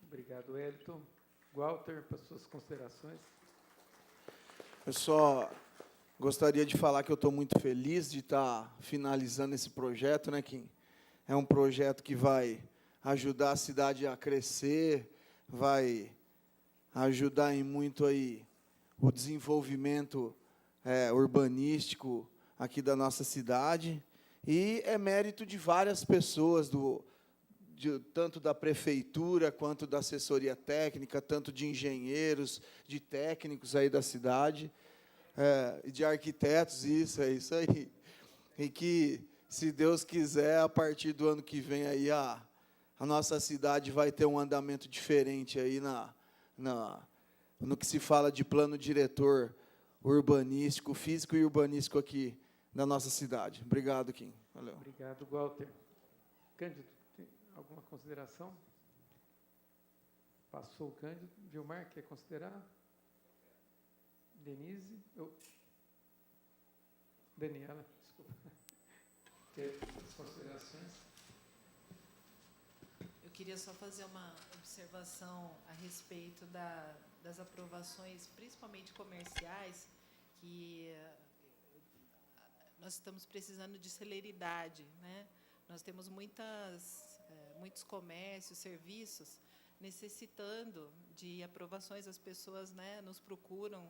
Obrigado, Wellington. Walter, para suas considerações. Eu só gostaria de falar que eu estou muito feliz de estar finalizando esse projeto, né, Kim? É um projeto que vai ajudar a cidade a crescer, vai ajudar em muito aí o desenvolvimento urbanístico aqui da nossa cidade, e é mérito de várias pessoas, tanto da prefeitura, quanto da assessoria técnica, tanto de engenheiros, de técnicos aí da cidade, de arquitetos, é isso aí. E que, se Deus quiser, a partir do ano que vem, aí a nossa cidade vai ter um andamento diferente aí no que se fala de plano diretor urbanístico, físico e urbanístico aqui na nossa cidade. Obrigado, Kim. Valeu. Obrigado, Walter. Cândido, tem alguma consideração? Passou o Cândido. Vilmar, quer considerar? Denise? Daniela, desculpa. Quer as considerações? Eu queria só fazer uma observação a respeito das aprovações, principalmente comerciais, que nós estamos precisando de celeridade, né? Nós temos muitos comércios, serviços necessitando de aprovações. As pessoas, né, nos procuram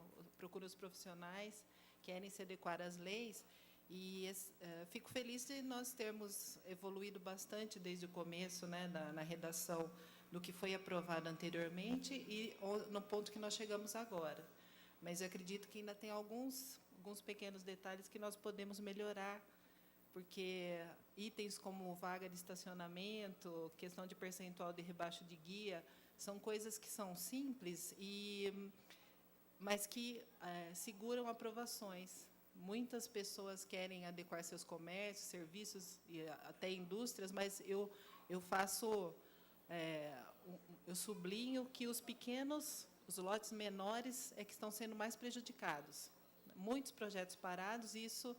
os profissionais, querem se adequar às leis, e fico feliz de nós termos evoluído bastante desde o começo, né, na redação do que foi aprovado anteriormente e no ponto que nós chegamos agora. Mas eu acredito que ainda tem alguns pequenos detalhes que nós podemos melhorar, porque itens como vaga de estacionamento, questão de percentual de rebaixo de guia, são coisas que são simples, mas que seguram aprovações. Muitas pessoas querem adequar seus comércios, serviços e até indústrias, mas eu sublinho que os lotes menores que estão sendo mais prejudicados. Muitos projetos parados, e isso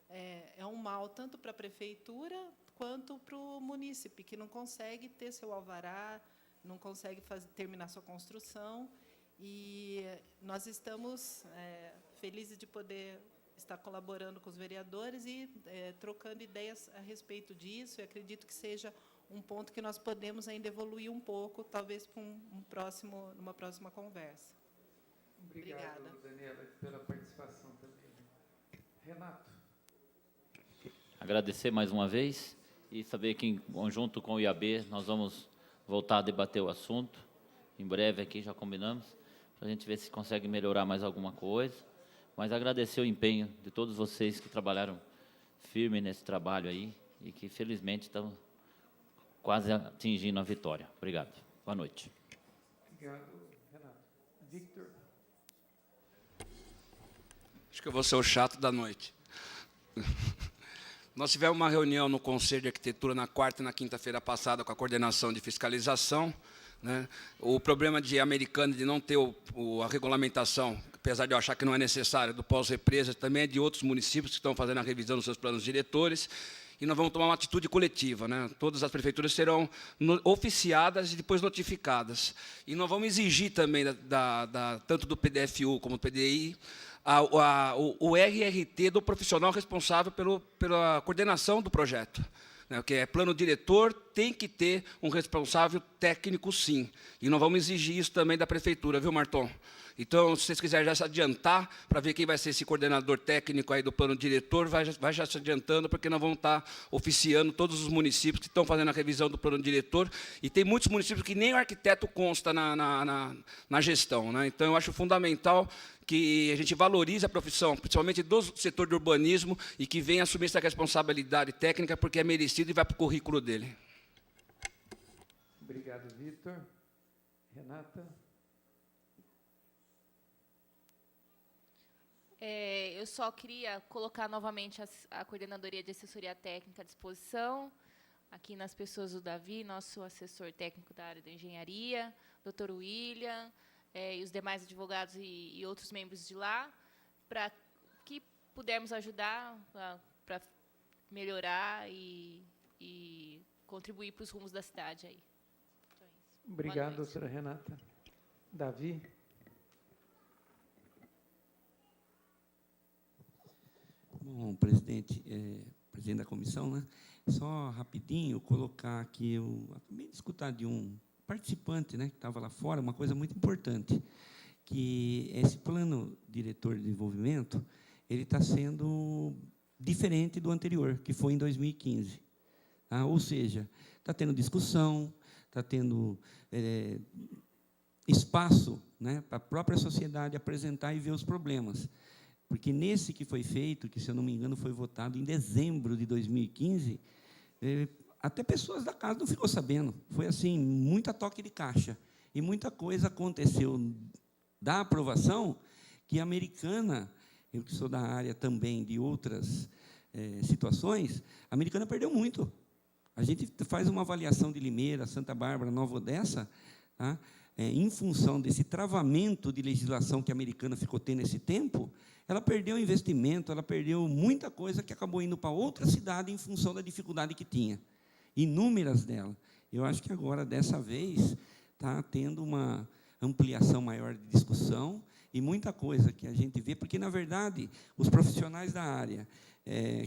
é um mal tanto para a prefeitura quanto para o munícipe, que não consegue ter seu alvará, não consegue terminar sua construção. E nós estamos felizes de poder estar colaborando com os vereadores e trocando ideias a respeito disso. Eu acredito que seja um ponto que nós podemos ainda evoluir um pouco, talvez para numa próxima conversa. Obrigado, Obrigada. Daniela, pela participação também. Renato. Agradecer mais uma vez e saber que, em conjunto com o IAB, nós vamos voltar a debater o assunto. Em breve aqui, já combinamos, para a gente ver se consegue melhorar mais alguma coisa. Mas agradecer o empenho de todos vocês que trabalharam firme nesse trabalho aí e que, felizmente, estão quase atingindo a vitória. Obrigado. Boa noite. Obrigado, Renato. Victor. Acho que eu vou ser o chato da noite. Nós tivemos uma reunião no Conselho de Arquitetura na quarta e na quinta-feira passada com a coordenação de fiscalização, né? O problema de Americana de não ter a regulamentação, apesar de eu achar que não é necessário, do pós-represa, também é de outros municípios que estão fazendo a revisão dos seus planos diretores, e nós vamos tomar uma atitude coletiva, né? Todas as prefeituras serão oficiadas e depois notificadas. E nós vamos exigir também, tanto do PDFU como do PDI, o RRT do profissional responsável pela coordenação do projeto. Que é plano diretor, tem que ter um responsável técnico, sim. E nós vamos exigir isso também da prefeitura, viu, Marton? Então, se vocês quiserem já se adiantar, para ver quem vai ser esse coordenador técnico aí do plano diretor, vai já se adiantando, porque nós vamos estar oficiando todos os municípios que estão fazendo a revisão do plano diretor, e tem muitos municípios que nem o arquiteto consta na gestão, né? Então, eu acho fundamental que a gente valorize a profissão, principalmente do setor de urbanismo, e que venha assumir essa responsabilidade técnica, porque é merecido e vai para o currículo dele. Obrigado, Vitor. Renata. Eu só queria colocar novamente a Coordenadoria de Assessoria Técnica à disposição, aqui nas pessoas do Davi, nosso assessor técnico da área da engenharia, Dr. William, e os demais advogados e outros membros de lá, para que pudermos ajudar para melhorar e contribuir para os rumos da cidade aí. Então, é isso. Obrigado, doutora Renata. Davi? Bom, presidente da comissão, né? Só rapidinho colocar aqui, eu acabei de escutar de um participante, né, que estava lá fora, uma coisa muito importante, que esse plano diretor de desenvolvimento, ele está sendo diferente do anterior, que foi em 2015. Tá? Ou seja, está tendo discussão, está tendo espaço, né, para a própria sociedade apresentar e ver os problemas. Porque nesse que foi feito, que, se eu não me engano, foi votado em dezembro de 2015, até pessoas da casa não ficou sabendo. Foi assim, muita toque de caixa. E muita coisa aconteceu da aprovação que a Americana, eu que sou da área também de outras situações, a Americana perdeu muito. A gente faz uma avaliação de Limeira, Santa Bárbara, Nova Odessa, tá? Em função desse travamento de legislação que a Americana ficou tendo esse tempo, ela perdeu investimento, ela perdeu muita coisa que acabou indo para outra cidade em função da dificuldade que tinha. Inúmeras delas. Eu acho que agora, dessa vez, está tendo uma ampliação maior de discussão e muita coisa que a gente vê, porque, na verdade, os profissionais da área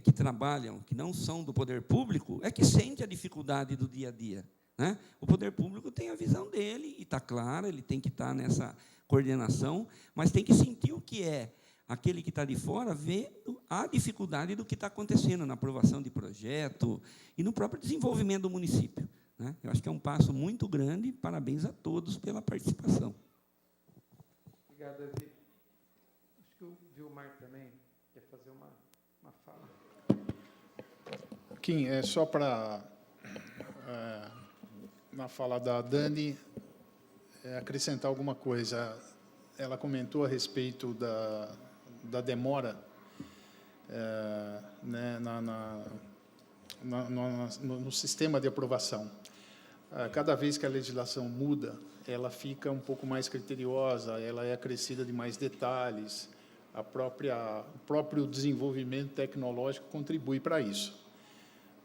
que trabalham, que não são do poder público, é que sente a dificuldade do dia a dia. Né? O poder público tem a visão dele, e está clara, ele tem que estar nessa coordenação, mas tem que sentir o que é aquele que está de fora, vendo a dificuldade do que está acontecendo na aprovação de projeto e no próprio desenvolvimento do município. Né? Eu acho que é um passo muito grande, parabéns a todos pela participação. Obrigado, Davi. Acho que o Vilmar também quer fazer uma fala. Kim, só para, na fala da Dani, acrescentar alguma coisa. Ela comentou a respeito da demora né, no sistema de aprovação. Cada vez que a legislação muda, ela fica um pouco mais criteriosa, ela é acrescida de mais detalhes, o próprio desenvolvimento tecnológico contribui para isso.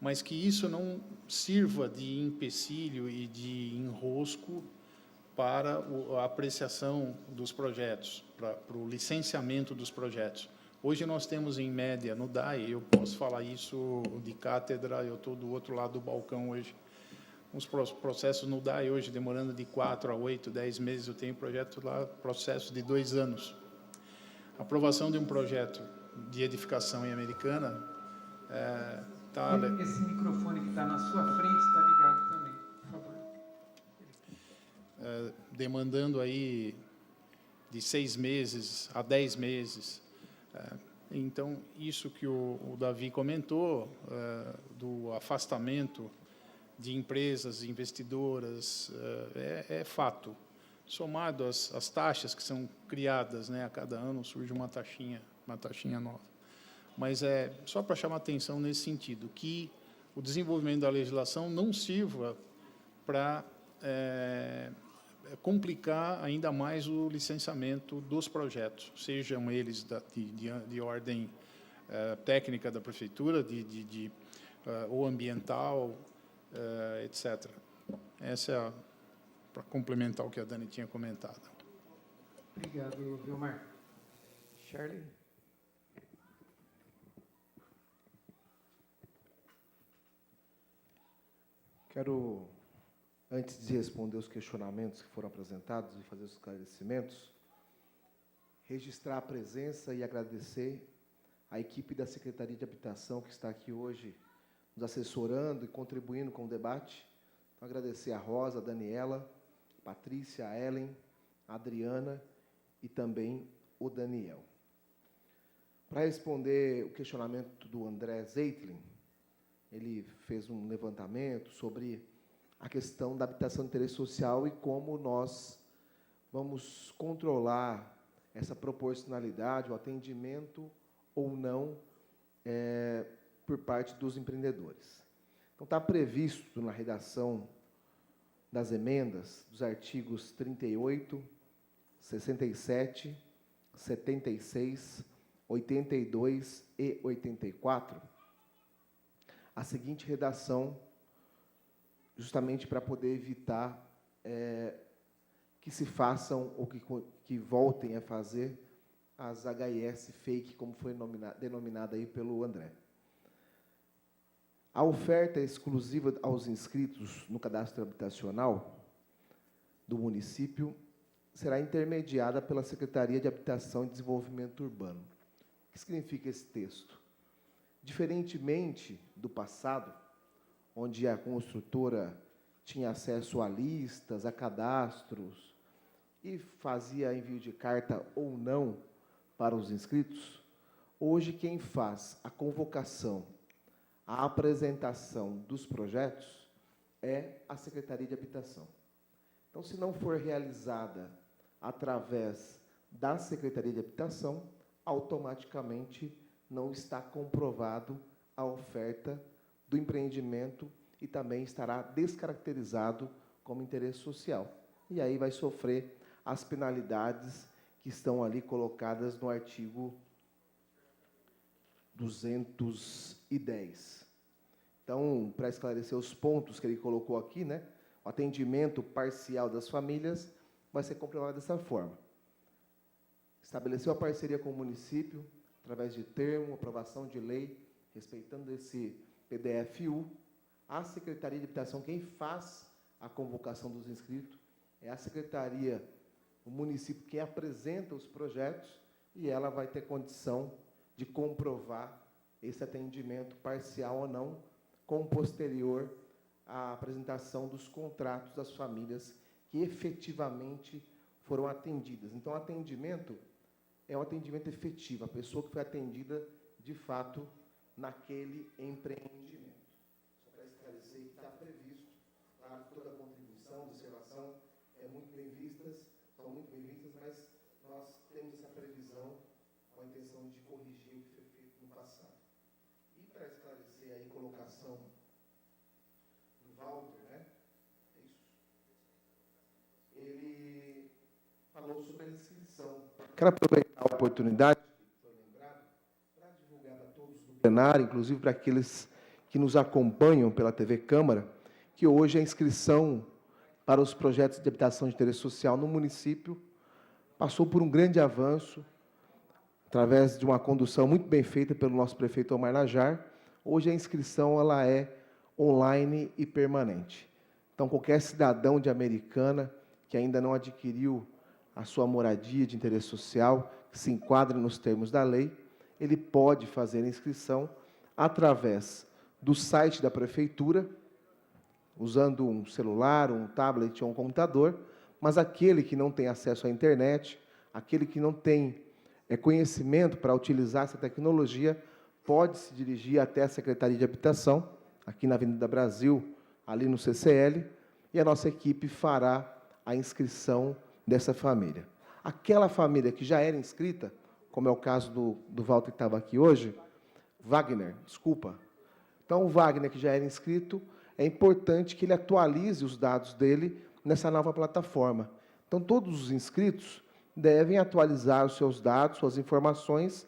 Mas que isso não sirva de empecilho e de enrosco para a apreciação dos projetos, para o licenciamento dos projetos. Hoje nós temos, em média, no DAE, eu posso falar isso de cátedra, eu estou do outro lado do balcão hoje, os processos no DAE hoje demorando de 4 a 8, 10 meses, eu tenho projeto lá, processo de 2 anos. A aprovação de um projeto de edificação em Americana Esse microfone que está na sua frente está ligado também, por favor. Demandando aí de 6 meses a 10 meses. Então, isso que o Davi comentou, do afastamento de empresas investidoras, é fato. Somado às taxas que são criadas, né, a cada ano surge uma taxinha nova. Mas só para chamar atenção nesse sentido, que o desenvolvimento da legislação não sirva para complicar ainda mais o licenciamento dos projetos, sejam eles de ordem técnica da prefeitura, ou ambiental, etc. Essa é para complementar o que a Dani tinha comentado. Obrigado, Vilmar. Charlie? Quero, antes de responder os questionamentos que foram apresentados e fazer os esclarecimentos, registrar a presença e agradecer à equipe da Secretaria de Habitação que está aqui hoje nos assessorando e contribuindo com o debate. Então, agradecer a Rosa, a Daniela, a Patrícia, a Ellen, a Adriana e também o Daniel. Para responder o questionamento do André Zeitlin, ele fez um levantamento sobre a questão da habitação de interesse social e como nós vamos controlar essa proporcionalidade, o atendimento ou não por parte dos empreendedores. Então, está previsto na redação das emendas dos artigos 38, 67, 76, 82 e 84, a seguinte redação, justamente para poder evitar que se façam ou que voltem a fazer as HIS fake, como foi denominada aí pelo André. A oferta exclusiva aos inscritos no cadastro habitacional do município será intermediada pela Secretaria de Habitação e Desenvolvimento Urbano. O que significa esse texto? Diferentemente do passado, onde a construtora tinha acesso a listas, a cadastros, e fazia envio de carta ou não para os inscritos, hoje quem faz a convocação, a apresentação dos projetos é a Secretaria de Habitação. Então, se não for realizada através da Secretaria de Habitação, automaticamente não está comprovado a oferta do empreendimento e também estará descaracterizado como interesse social. E aí vai sofrer as penalidades que estão ali colocadas no artigo 210. Então, para esclarecer os pontos que ele colocou aqui, né, o atendimento parcial das famílias vai ser comprovado dessa forma. Estabeleceu a parceria com o município, através de termo, aprovação de lei, respeitando esse PDFU, a Secretaria de Habitação, quem faz a convocação dos inscritos, é a Secretaria, o município, quem apresenta os projetos, e ela vai ter condição de comprovar esse atendimento parcial ou não, com posterior à apresentação dos contratos das famílias que efetivamente foram atendidas. Então, o atendimento é um atendimento efetivo, a pessoa que foi atendida, de fato, naquele empreendimento. Só para esclarecer que está previsto, claro, toda a contribuição, observação, são muito bem-vistas, mas nós temos essa previsão com a intenção de corrigir o que foi feito no passado. E para esclarecer aí a colocação do Walter, né? É isso. Ele falou sobre a inscrição. Quero aproveitar a oportunidade para divulgar para todos do plenário, inclusive para aqueles que nos acompanham pela TV Câmara, que hoje a inscrição para os projetos de habitação de interesse social no município passou por um grande avanço, através de uma condução muito bem feita pelo nosso prefeito Omar Najar. Hoje a inscrição ela é online e permanente. Então, qualquer cidadão de Americana que ainda não adquiriu a sua moradia de interesse social, que se enquadra nos termos da lei, ele pode fazer a inscrição através do site da prefeitura, usando um celular, um tablet ou um computador, mas aquele que não tem acesso à internet, aquele que não tem conhecimento para utilizar essa tecnologia, pode se dirigir até a Secretaria de Habitação, aqui na Avenida Brasil, ali no CCL, e a nossa equipe fará a inscrição dessa família. Aquela família que já era inscrita, como é o caso do Walter que estava aqui hoje, Wagner, desculpa. Então, o Wagner, que já era inscrito, é importante que ele atualize os dados dele nessa nova plataforma. Então, todos os inscritos devem atualizar os seus dados, suas informações,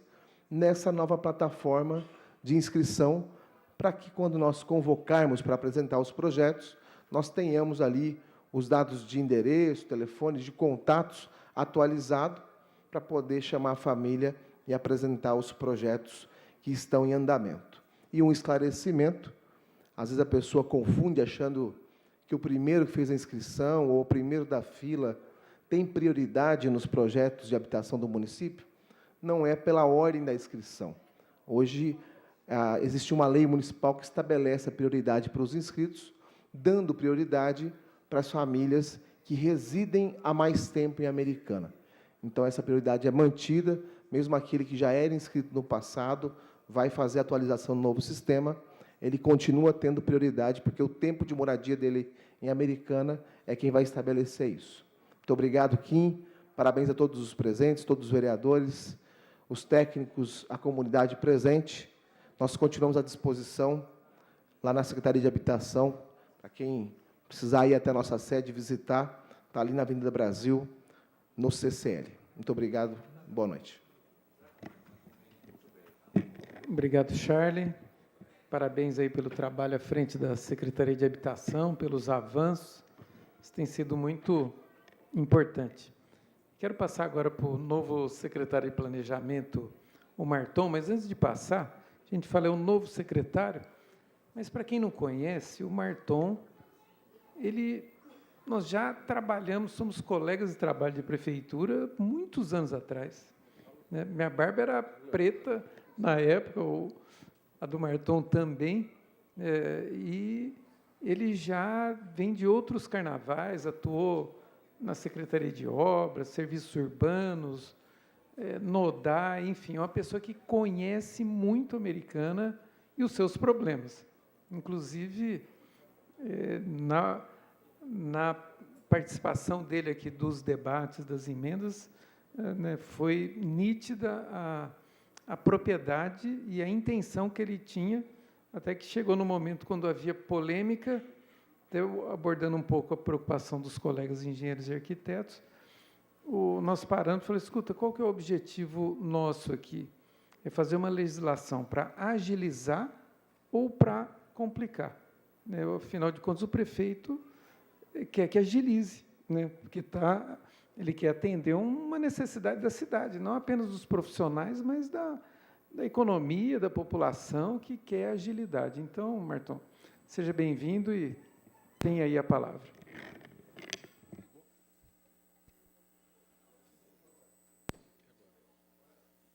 nessa nova plataforma de inscrição, para que, quando nós convocarmos para apresentar os projetos, nós tenhamos ali os dados de endereço, telefones, de contatos atualizados, para poder chamar a família e apresentar os projetos que estão em andamento. E um esclarecimento: às vezes a pessoa confunde achando que o primeiro que fez a inscrição ou o primeiro da fila tem prioridade nos projetos de habitação do município. Não é pela ordem da inscrição. Hoje, existe uma lei municipal que estabelece a prioridade para os inscritos, dando prioridade para as famílias que residem há mais tempo em Americana. Então, essa prioridade é mantida, mesmo aquele que já era inscrito no passado, vai fazer a atualização no novo sistema, ele continua tendo prioridade, porque o tempo de moradia dele em Americana é quem vai estabelecer isso. Muito obrigado, Kim, Parabéns a todos os presentes, todos os vereadores, os técnicos, a comunidade presente. Nós continuamos à disposição lá na Secretaria de Habitação, para quem precisar ir até a nossa sede visitar, está ali na Avenida Brasil, no CCL. Muito obrigado, boa noite. Obrigado, Charlie. Parabéns aí pelo trabalho à frente da Secretaria de Habitação, pelos avanços. Isso tem sido muito importante. Quero passar agora para o novo secretário de Planejamento, o Marton, mas antes de passar, a gente fala, é um novo secretário, mas para quem não conhece, o Marton, nós já trabalhamos, somos colegas de trabalho de prefeitura muitos anos atrás, né? Minha barba era preta na época, a do Marton também, e ele já vem de outros carnavais, atuou na Secretaria de Obras, Serviços Urbanos, Nodá, enfim, é uma pessoa que conhece muito a Americana e os seus problemas. Inclusive, na participação dele aqui dos debates, das emendas, né, foi nítida a propriedade e a intenção que ele tinha, até que chegou no momento quando havia polêmica, abordando um pouco a preocupação dos colegas engenheiros e arquitetos, nós paramos e falamos, escuta, qual que é o objetivo nosso aqui? É fazer uma legislação para agilizar ou para complicar, né? Afinal de contas, o prefeito quer que agilize, né? Porque ele quer atender uma necessidade da cidade, não apenas dos profissionais, mas da economia, da população que quer agilidade. Então, Marton, seja bem-vindo e tenha aí a palavra.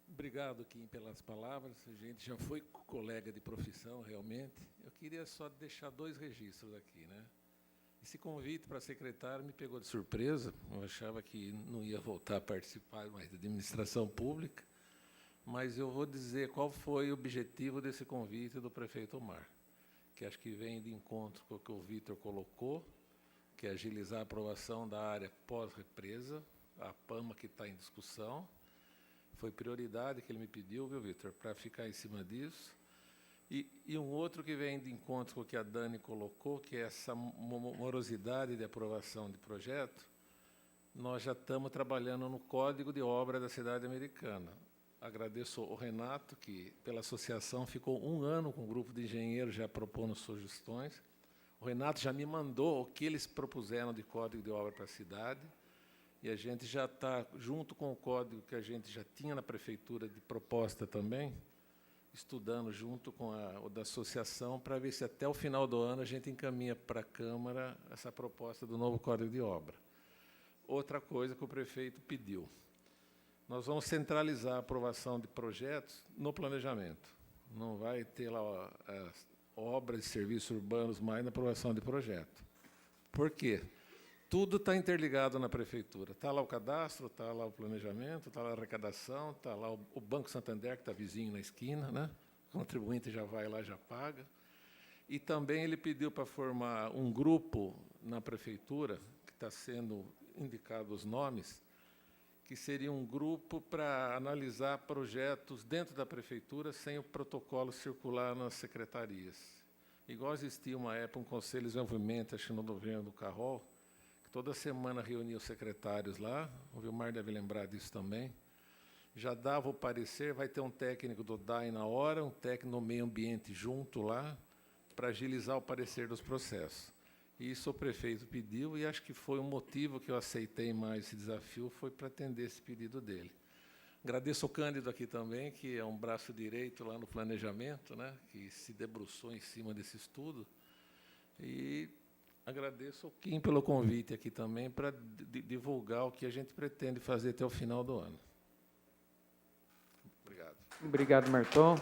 Obrigado, Kim, pelas palavras. A gente já foi colega de profissão, realmente. Eu queria só deixar 2 registros aqui, né? Esse convite para secretário me pegou de surpresa. Eu achava que não ia voltar a participar mais da administração pública, mas eu vou dizer qual foi o objetivo desse convite do prefeito Omar, que acho que vem de encontro com o que o Vitor colocou, que é agilizar a aprovação da área pós-represa, a PAMA que está em discussão. Foi prioridade que ele me pediu, viu, Vitor, para ficar em cima disso. E um outro que vem de encontro com o que a Dani colocou, que é essa morosidade de aprovação de projeto. Nós já estamos trabalhando no Código de Obra da Cidade Americana. Agradeço ao Renato, que, pela associação, ficou 1 ano com o grupo de engenheiros já propondo sugestões. O Renato já me mandou o que eles propuseram de Código de Obra para a cidade. E a gente já está, junto com o código que a gente já tinha na prefeitura de proposta também, estudando junto com o da associação, para ver se até o final do ano a gente encaminha para a Câmara essa proposta do novo Código de Obra. Outra coisa que o prefeito pediu. Nós vamos centralizar a aprovação de projetos no planejamento. Não vai ter lá as obras e serviços urbanos mais na aprovação de projeto. Por quê? Tudo está interligado na prefeitura. Está lá o cadastro, está lá o planejamento, está lá a arrecadação, está lá o Banco Santander, que está vizinho na esquina, né? O contribuinte já vai lá, já paga. E também ele pediu para formar um grupo na prefeitura, que está sendo indicado os nomes, que seria um grupo para analisar projetos dentro da prefeitura sem o protocolo circular nas secretarias. Igual existia uma época um conselho de desenvolvimento, acho que no governo do Carrol, toda semana reunia os secretários lá, o Vilmar deve lembrar disso também, já dava o parecer, vai ter um técnico do DAI na hora, um técnico no meio ambiente junto lá, para agilizar o parecer dos processos. E isso o prefeito pediu, e acho que foi um motivo que eu aceitei mais esse desafio, foi para atender esse pedido dele. Agradeço ao Cândido aqui também, que é um braço direito lá no planejamento, né, que se debruçou em cima desse estudo, e agradeço ao Kim pelo convite aqui também para divulgar o que a gente pretende fazer até o final do ano. Obrigado. Obrigado, Marton.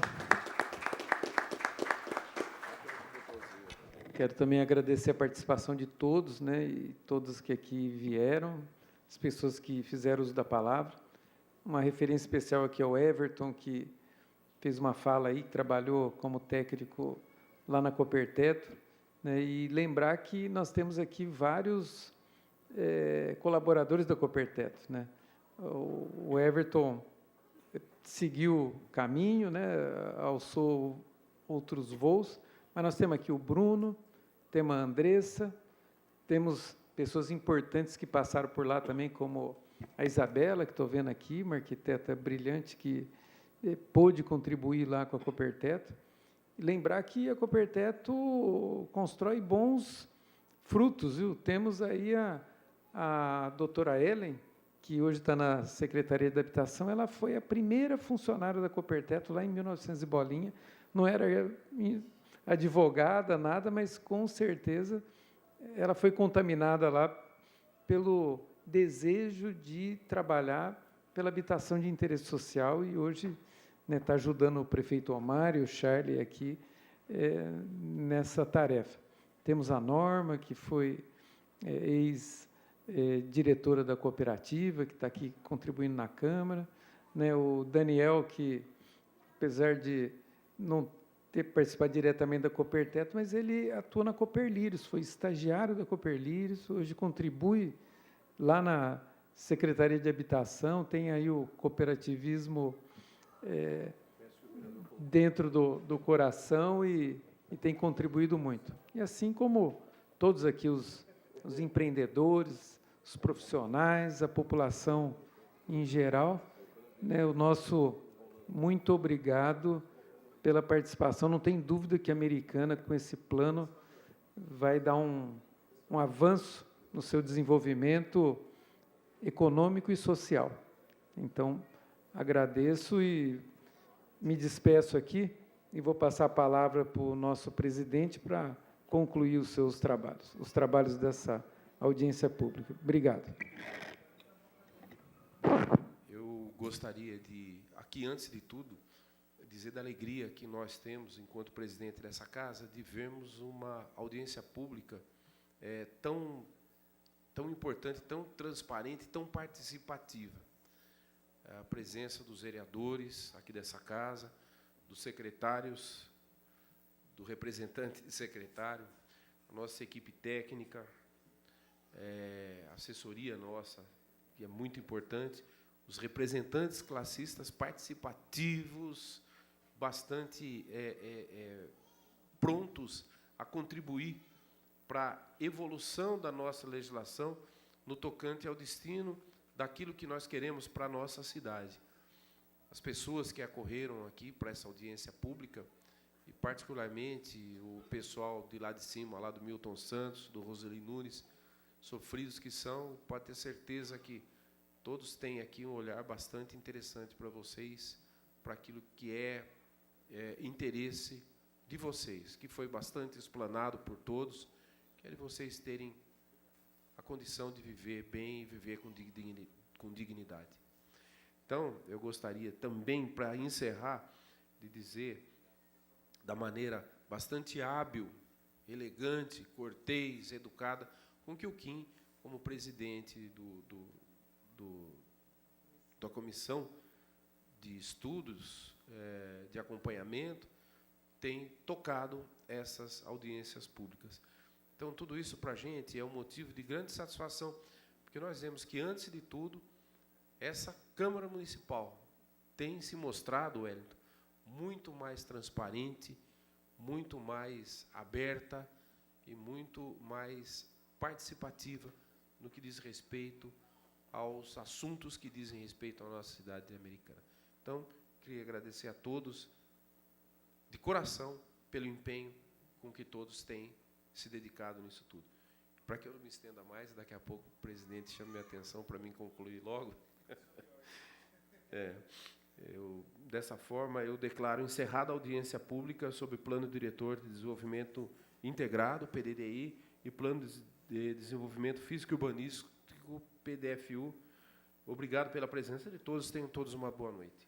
Quero também agradecer a participação de todos, né, e todas que aqui vieram, as pessoas que fizeram uso da palavra. Uma referência especial aqui ao Everton, que fez uma fala aí, que trabalhou como técnico lá na Coperteto, né, e lembrar que nós temos aqui vários colaboradores da Coperteto, né? O Everton seguiu o caminho, né, alçou outros voos, mas nós temos aqui o Bruno, temos a Andressa, temos pessoas importantes que passaram por lá também, como a Isabela, que estou vendo aqui, uma arquiteta brilhante que pôde contribuir lá com a Coperteto. E lembrar que a Coperteto constrói bons frutos, viu? Temos aí a doutora Ellen, que hoje está na Secretaria de Habitação. Ela foi a primeira funcionária da Coperteto lá em 1900 e bolinha. Não era advogada, nada, mas com certeza ela foi contaminada lá pelo desejo de trabalhar pela habitação de interesse social e hoje está ajudando o prefeito Omar e o Charlie aqui nessa tarefa. Temos a Norma, que foi ex-diretora da cooperativa, que está aqui contribuindo na Câmara, né, o Daniel, que, apesar de não ter participado diretamente da Coperteto, mas ele atua na Cooperlírios, foi estagiário da Cooperlírios, hoje contribui lá na Secretaria de Habitação, tem aí o cooperativismo dentro do coração e tem contribuído muito. E assim como todos aqui, os empreendedores, os profissionais, a população em geral, né, o nosso muito obrigado pela participação. Não tem dúvida que a Americana, com esse plano, vai dar um avanço no seu desenvolvimento econômico e social. Então, agradeço e me despeço aqui e vou passar a palavra para o nosso presidente para concluir os seus trabalhos, os trabalhos dessa audiência pública. Obrigado. Eu gostaria de, aqui, antes de tudo, dizer da alegria que nós temos, enquanto presidente dessa casa, de vermos uma audiência pública tão importante, tão transparente, tão participativa. A presença dos vereadores aqui dessa casa, dos secretários, do representante de secretário, a nossa equipe técnica, a assessoria nossa, que é muito importante, os representantes classistas participativos, bastante prontos a contribuir para a evolução da nossa legislação no tocante ao destino daquilo que nós queremos para a nossa cidade. As pessoas que acorreram aqui para essa audiência pública, e particularmente o pessoal de lá de cima, lá do Milton Santos, do Roseli Nunes, sofridos que são, pode ter certeza que todos têm aqui um olhar bastante interessante para vocês, para aquilo que é interesse de vocês, que foi bastante explanado por todos, querem vocês terem a condição de viver bem e viver com dignidade. Então, eu gostaria também, para encerrar, de dizer, da maneira bastante hábil, elegante, cortês, educada, com que o Kim, como presidente da comissão de estudos, de acompanhamento, tem tocado essas audiências públicas. Então, tudo isso para a gente é um motivo de grande satisfação, porque nós vemos que, antes de tudo, essa Câmara Municipal tem se mostrado, Wellington, muito mais transparente, muito mais aberta e muito mais participativa no que diz respeito aos assuntos que dizem respeito à nossa cidade americana. Então, queria agradecer a todos, de coração, pelo empenho com que todos têm se dedicado nisso tudo. Para que eu não me estenda mais, daqui a pouco o presidente chama minha atenção para mim concluir logo. Dessa forma, eu declaro encerrada a audiência pública sobre o Plano Diretor de Desenvolvimento Integrado, PDDI, e Plano de Desenvolvimento Físico e Urbanístico, PDFU. Obrigado pela presença de todos. Tenham todos uma boa noite.